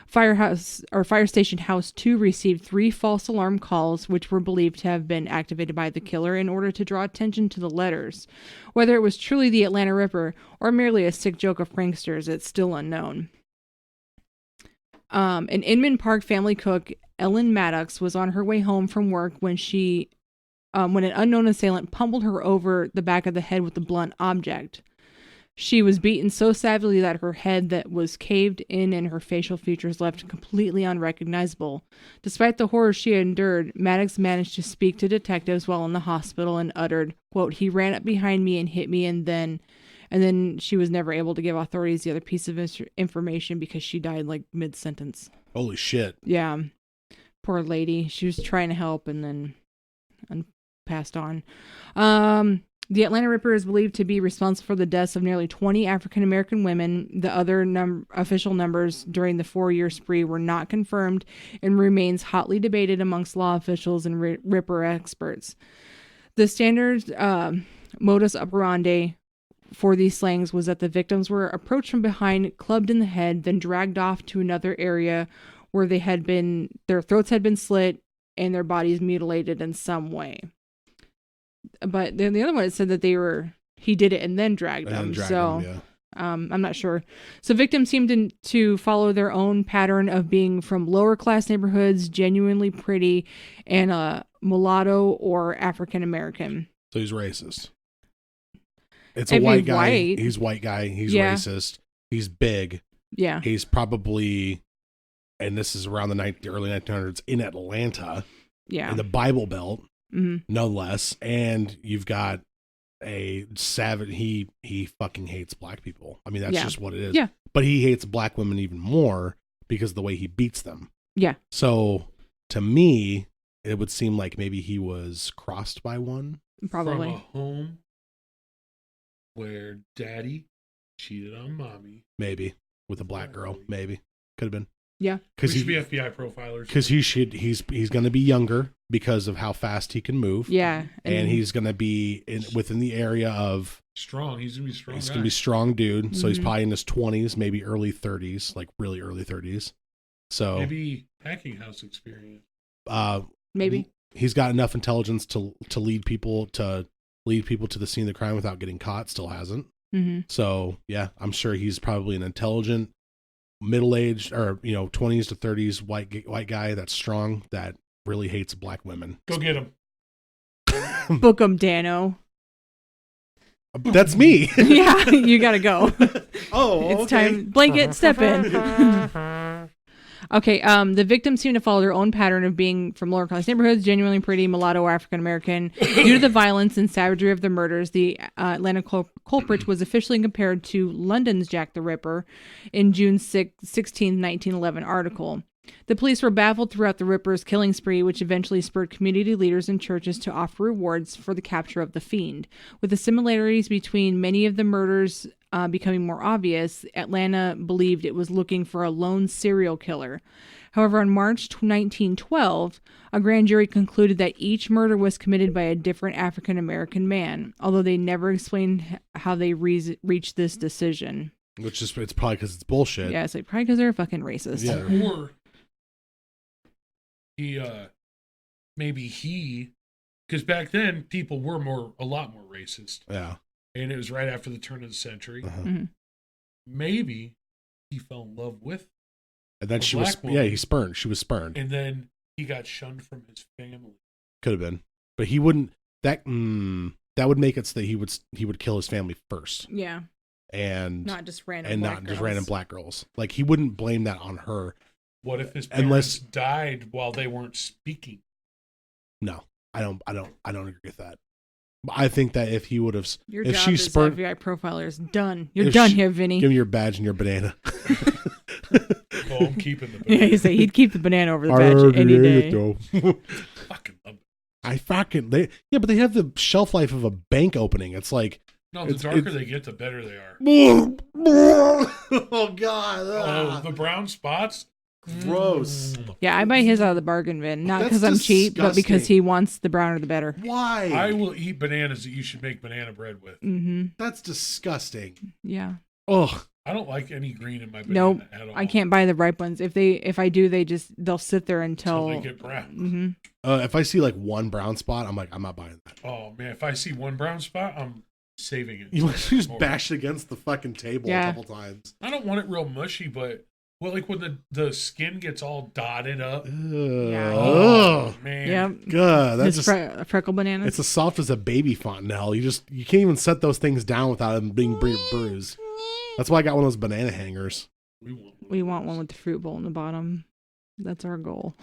[SPEAKER 2] Fire Station House 2 received 3 false alarm calls, which were believed to have been activated by the killer in order to draw attention to the letters. Whether it was truly the Atlanta Ripper or merely a sick joke of pranksters, it's still unknown. An Inman Park family cook, Ellen Maddox, was on her way home from work when an unknown assailant pummeled her over the back of the head with a blunt object. She was beaten so savagely that her head that was caved in and her facial features left completely unrecognizable. Despite the horror she had endured, Maddox managed to speak to detectives while in the hospital and uttered, quote, "He ran up behind me and hit me and then she was never able to give authorities the other piece of information because she died like mid-sentence."
[SPEAKER 1] Holy shit.
[SPEAKER 2] Yeah. Poor lady. She was trying to help and then passed on. The Atlanta Ripper is believed to be responsible for the deaths of nearly 20 African-American women. The other official numbers during the 4-year spree were not confirmed and remains hotly debated amongst law officials and Ripper experts. The standard modus operandi for these slayings was that the victims were approached from behind, clubbed in the head, then dragged off to another area where their throats had been slit and their bodies mutilated in some way. But then the other one, it said that he did it and then dragged them. I'm not sure. So victims seemed to follow their own pattern of being from lower class neighborhoods, genuinely pretty, and mulatto or African American.
[SPEAKER 1] So he's racist. It's a white guy. He's white guy. He's racist. He's big.
[SPEAKER 2] Yeah.
[SPEAKER 1] He's probably, and this is around the early 1900s in Atlanta.
[SPEAKER 2] Yeah.
[SPEAKER 1] In the Bible Belt.
[SPEAKER 2] Mm-hmm.
[SPEAKER 1] No less. And you've got a savage, he fucking hates black people. I mean, that's just what it is.
[SPEAKER 2] Yeah.
[SPEAKER 1] But he hates black women even more because of the way he beats them.
[SPEAKER 2] Yeah.
[SPEAKER 1] So to me, it would seem like maybe he was crossed by one.
[SPEAKER 2] Probably.
[SPEAKER 3] From a home where daddy cheated on mommy.
[SPEAKER 1] Maybe. With a black girl. Maybe. Could have been.
[SPEAKER 2] Yeah.
[SPEAKER 3] We should be FBI profilers.
[SPEAKER 1] Because he's going to be younger because of how fast he can move.
[SPEAKER 2] Yeah.
[SPEAKER 1] And he's going to be within the area of
[SPEAKER 3] strong. He's going to be strong.
[SPEAKER 1] He's going to be strong dude. Mm-hmm. So he's probably in his 20s, maybe early 30s, like really early 30s. So
[SPEAKER 3] maybe hacking house experience.
[SPEAKER 2] Maybe
[SPEAKER 1] he's got enough intelligence to lead people to the scene of the crime without getting caught. Still hasn't.
[SPEAKER 2] Mm-hmm.
[SPEAKER 1] So yeah, I'm sure he's probably an intelligent, middle-aged, or 20s to 30s white guy that's strong that really hates black women.
[SPEAKER 3] Go get him.
[SPEAKER 2] Book him, Dano.
[SPEAKER 1] That's me.
[SPEAKER 2] Yeah, you gotta go.
[SPEAKER 1] Oh,
[SPEAKER 2] it's time. Blanket, step in. Okay, the victims seem to follow their own pattern of being from lower class neighborhoods, genuinely pretty, mulatto, or African American. Due to the violence and savagery of the murders, the Atlanta culprit was officially compared to London's Jack the Ripper in June 16, 1911 article. The police were baffled throughout the Ripper's killing spree, which eventually spurred community leaders and churches to offer rewards for the capture of the fiend. With the similarities between many of the murders becoming more obvious, Atlanta believed it was looking for a lone serial killer. However, on March 1912, a grand jury concluded that each murder was committed by a different African-American man, although they never explained how they reached this decision.
[SPEAKER 1] Which is, it's probably because it's bullshit.
[SPEAKER 2] Yeah, it's like probably because they're fucking racist.
[SPEAKER 1] Yeah.
[SPEAKER 3] Or because back then people were a lot more racist.
[SPEAKER 1] Yeah.
[SPEAKER 3] And it was right after the turn of the century.
[SPEAKER 1] Uh-huh.
[SPEAKER 2] Mm-hmm.
[SPEAKER 3] Maybe he fell in love with.
[SPEAKER 1] And then she was, she was spurned.
[SPEAKER 3] And then he got shunned from his family.
[SPEAKER 1] Could have been. But he wouldn't, that would make it so that he would kill his family first.
[SPEAKER 2] Yeah.
[SPEAKER 1] And
[SPEAKER 2] not just random
[SPEAKER 1] black girls. Like, he wouldn't blame that on her.
[SPEAKER 3] What if his parents died while they weren't speaking?
[SPEAKER 1] No, I don't agree with that. I think that if he would have,
[SPEAKER 2] your
[SPEAKER 1] if
[SPEAKER 2] job
[SPEAKER 1] she
[SPEAKER 2] as
[SPEAKER 1] spurned,
[SPEAKER 2] FBI profiler is done. You're done here, Vinny.
[SPEAKER 1] Give me your badge and your banana.
[SPEAKER 3] Oh, I'm keeping the
[SPEAKER 2] Yeah,
[SPEAKER 3] banana.
[SPEAKER 2] he said he'd keep the banana over the
[SPEAKER 1] I
[SPEAKER 2] veg
[SPEAKER 1] already
[SPEAKER 2] any
[SPEAKER 1] ate
[SPEAKER 2] day.
[SPEAKER 1] it, though.
[SPEAKER 3] Fucking love it.
[SPEAKER 1] But they have the shelf life of a bank opening. It's like,
[SPEAKER 3] No, the darker they get, the better they are.
[SPEAKER 1] oh god,
[SPEAKER 3] Oh, the brown spots.
[SPEAKER 1] Gross.
[SPEAKER 2] Yeah, I buy his out of the bargain bin, not
[SPEAKER 1] That's
[SPEAKER 2] because I'm cheap, but because
[SPEAKER 1] disgusting.
[SPEAKER 2] he wants the browner the better.
[SPEAKER 1] Why?
[SPEAKER 3] I will eat bananas that you should make banana bread with.
[SPEAKER 2] Mm-hmm.
[SPEAKER 1] That's disgusting.
[SPEAKER 2] Yeah.
[SPEAKER 1] Oh,
[SPEAKER 3] I don't like any green in my banana
[SPEAKER 2] Nope.
[SPEAKER 3] at all.
[SPEAKER 2] I can't buy the ripe ones. If I do, they'll sit there
[SPEAKER 3] Until
[SPEAKER 2] until.
[SPEAKER 3] they get brown.
[SPEAKER 2] Mm-hmm.
[SPEAKER 1] if I see like one brown spot, I'm like, I'm not buying that.
[SPEAKER 3] Oh man, if I see one brown spot, I'm saving it.
[SPEAKER 1] You must just bash it against the fucking table
[SPEAKER 2] Yeah.
[SPEAKER 1] a couple times.
[SPEAKER 3] I don't want it real mushy, but like when the skin gets all dotted up.
[SPEAKER 2] Yeah.
[SPEAKER 3] Oh man.
[SPEAKER 2] Yep.
[SPEAKER 1] God, that's
[SPEAKER 2] His
[SPEAKER 1] just.
[SPEAKER 2] freckle bananas.
[SPEAKER 1] It's as soft as a baby fontanelle. You can't even set those things down without them being bruised. That's why I got one of those banana hangers.
[SPEAKER 3] We want one.
[SPEAKER 2] We want one with the fruit bowl in the bottom. That's our goal.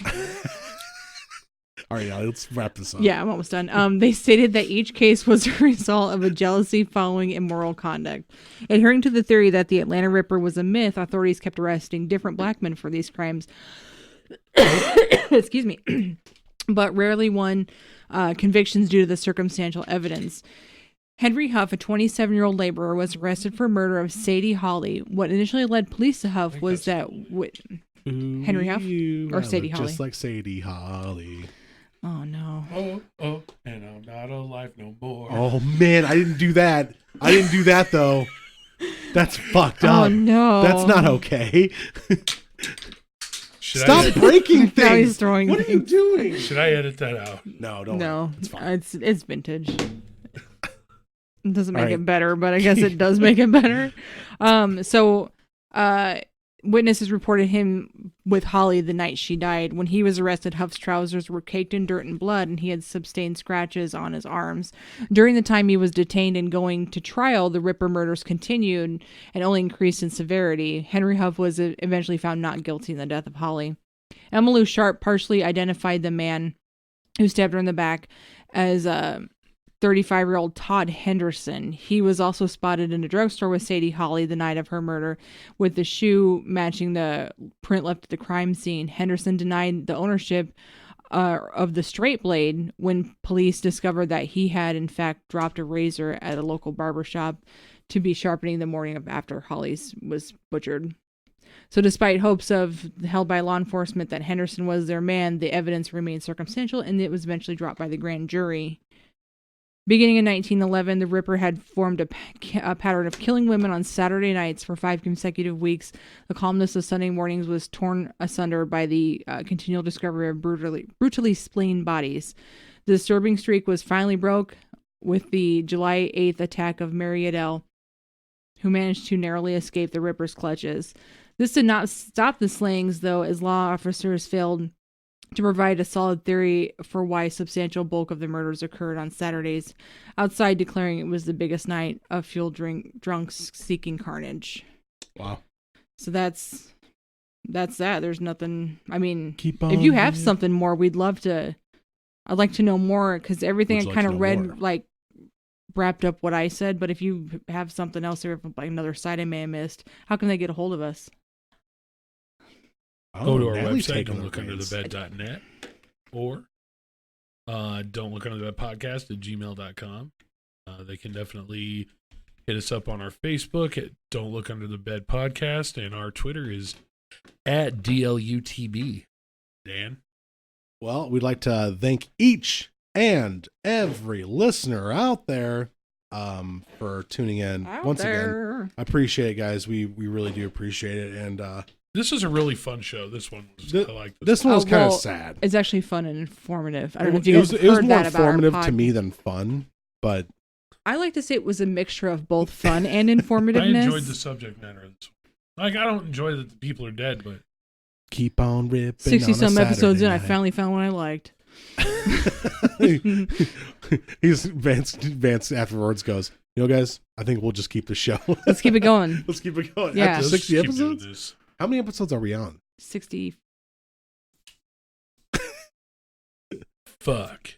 [SPEAKER 1] All right, now let's wrap this up.
[SPEAKER 2] Yeah, I'm almost done. They stated that each case was a result of a jealousy following immoral conduct. Adhering to the theory that the Atlanta Ripper was a myth, authorities kept arresting different black men for these crimes. Excuse me. But rarely won convictions due to the circumstantial evidence. Henry Huff, a 27-year-old laborer, was arrested for murder of Sadie Holly. What initially led police to Huff was that... Henry Huff? Or Sadie Holly?
[SPEAKER 1] Just like Sadie Holly.
[SPEAKER 2] Oh, no.
[SPEAKER 3] Oh, and I'm not alive no more.
[SPEAKER 1] Oh, man, I didn't do that. I didn't do that, though. That's fucked
[SPEAKER 2] Oh,
[SPEAKER 1] up.
[SPEAKER 2] no.
[SPEAKER 1] That's not okay.
[SPEAKER 3] Should
[SPEAKER 1] Stop breaking
[SPEAKER 2] Now he's
[SPEAKER 1] things.
[SPEAKER 2] throwing
[SPEAKER 1] What are you
[SPEAKER 2] things.
[SPEAKER 1] doing?
[SPEAKER 3] Should I edit that out?
[SPEAKER 1] No, don't.
[SPEAKER 2] No,
[SPEAKER 1] It's fine.
[SPEAKER 2] it's vintage. It doesn't make
[SPEAKER 1] All right.
[SPEAKER 2] it better, but I guess it does make it better. Witnesses reported him with Holly the night she died. When he was arrested, Huff's trousers were caked in dirt and blood, and he had sustained scratches on his arms. During the time he was detained and going to trial, the Ripper murders continued and only increased in severity. Henry Huff was eventually found not guilty in the death of Holly. Emmylou Sharp partially identified the man who stabbed her in the back as 35-year-old Todd Henderson. He was also spotted in a drugstore with Sadie Holly the night of her murder, with the shoe matching the print left at the crime scene. Henderson denied the ownership of the straight blade when police discovered that he had, in fact, dropped a razor at a local barber shop to be sharpening the morning of after Holly's was butchered. So despite hopes held by law enforcement that Henderson was their man, the evidence remained circumstantial, and it was eventually dropped by the grand jury. Beginning in 1911, the Ripper had formed a pattern of killing women on Saturday nights for 5 consecutive weeks. The calmness of Sunday mornings was torn asunder by the continual discovery of brutally splayed bodies. The disturbing streak was finally broke with the July 8th attack of Mary Adele, who managed to narrowly escape the Ripper's clutches. This did not stop the slayings, though, as law officers failed to provide a solid theory for why a substantial bulk of the murders occurred on Saturdays, outside declaring it was the biggest night of fuel drunks seeking carnage.
[SPEAKER 1] Wow.
[SPEAKER 2] So that's that. There's nothing. I mean,
[SPEAKER 1] Keep on
[SPEAKER 2] if you have
[SPEAKER 1] it.
[SPEAKER 2] something more, I'd like to know more, because everything
[SPEAKER 1] Would
[SPEAKER 2] I
[SPEAKER 1] you like
[SPEAKER 2] kind
[SPEAKER 1] to
[SPEAKER 2] of
[SPEAKER 1] know
[SPEAKER 2] read
[SPEAKER 1] more?
[SPEAKER 2] wrapped up what I said. But if you have something else or like another side I may have missed, how can they get a hold of us?
[SPEAKER 3] Go to our
[SPEAKER 1] Natalie's
[SPEAKER 3] website,
[SPEAKER 1] taking the
[SPEAKER 3] don'tlookunderthebed.net, or Don't Look Under the Bed Podcast at gmail.com. They can definitely hit us up on our Facebook at Don't Look Under the Bed Podcast, and our Twitter is at DLUTB. Dan?
[SPEAKER 1] Well, we'd like to thank each and every listener out there for tuning in. Once again, I appreciate it, guys. We really do appreciate it. And
[SPEAKER 3] This is a really fun show. This one was, I like
[SPEAKER 1] this one was kind of
[SPEAKER 2] well,
[SPEAKER 1] sad.
[SPEAKER 2] It's actually fun and informative. I don't know if
[SPEAKER 1] It
[SPEAKER 2] you
[SPEAKER 1] was,
[SPEAKER 2] guys
[SPEAKER 1] it was
[SPEAKER 2] heard
[SPEAKER 1] more
[SPEAKER 2] that about our
[SPEAKER 1] informative to
[SPEAKER 2] pod.
[SPEAKER 1] me than fun, but
[SPEAKER 2] I like to say it was a mixture of both fun and
[SPEAKER 3] I
[SPEAKER 2] informativeness.
[SPEAKER 3] enjoyed the subject matter of this one. Like, I don't enjoy that the people are dead, but
[SPEAKER 1] keep on ripping.
[SPEAKER 2] 60 some
[SPEAKER 1] on a
[SPEAKER 2] episodes in,
[SPEAKER 1] Saturday
[SPEAKER 2] I
[SPEAKER 1] night.
[SPEAKER 2] finally found one I liked.
[SPEAKER 1] He's Vance afterwards goes, you know, guys, I think we'll just keep the show.
[SPEAKER 2] Let's keep it going.
[SPEAKER 1] Let's keep it going.
[SPEAKER 2] Yeah.
[SPEAKER 1] After
[SPEAKER 3] let's
[SPEAKER 1] 60
[SPEAKER 3] just keep doing
[SPEAKER 1] episodes?
[SPEAKER 3] this.
[SPEAKER 1] How many episodes are we on?
[SPEAKER 2] 60.
[SPEAKER 3] Fuck.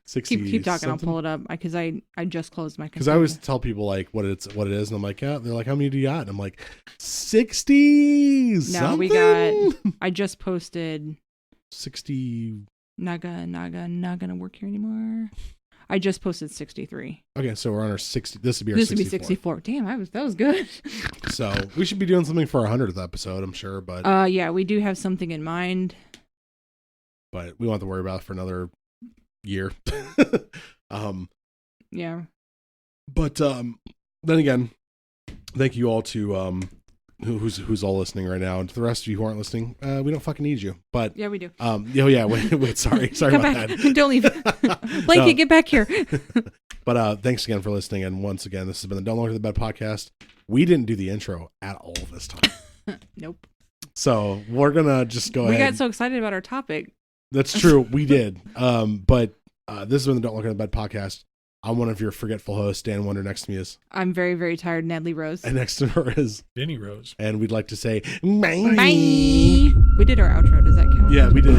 [SPEAKER 1] 60.
[SPEAKER 2] Keep talking. I'll pull it up because I just closed my.
[SPEAKER 1] Because I always tell people like what it is, and I'm like, yeah. They're like, how many do you got? And I'm like, 60.
[SPEAKER 2] No, we got. I just posted
[SPEAKER 1] 60.
[SPEAKER 2] Not gonna work here anymore. I just posted 63.
[SPEAKER 1] Okay, so we're on our 60. This would be our
[SPEAKER 2] This
[SPEAKER 1] 64.
[SPEAKER 2] would be 64. Damn, that was good.
[SPEAKER 1] So we should be doing something for our 100th episode, I'm sure, but
[SPEAKER 2] Yeah, we do have something in mind.
[SPEAKER 1] But we won't have to worry about it for another year.
[SPEAKER 2] Yeah.
[SPEAKER 1] But then again, thank you all to who's all listening right now, and to the rest of you who aren't listening, we don't fucking need you. But
[SPEAKER 2] yeah, we do.
[SPEAKER 1] Wait, sorry
[SPEAKER 2] Come
[SPEAKER 1] about
[SPEAKER 2] back.
[SPEAKER 1] that.
[SPEAKER 2] Don't leave. Blanket, get back here.
[SPEAKER 1] But thanks again for listening, and once again, this has been the Don't Look at the Bed podcast. We didn't do the intro at all this time.
[SPEAKER 2] Nope.
[SPEAKER 1] So we're gonna just go ahead.
[SPEAKER 2] We got so excited about our topic.
[SPEAKER 1] That's true. We did. But this has been the Don't Look at the Bed podcast. I'm one of your forgetful hosts, Dan Wonder. Next to me is...
[SPEAKER 2] I'm very, very tired, Natalie Rose.
[SPEAKER 1] And next to her is...
[SPEAKER 3] Denny Rose.
[SPEAKER 1] And we'd like to say... Bye.
[SPEAKER 2] Bye. We did our outro. Does that count?
[SPEAKER 1] Yeah, we did.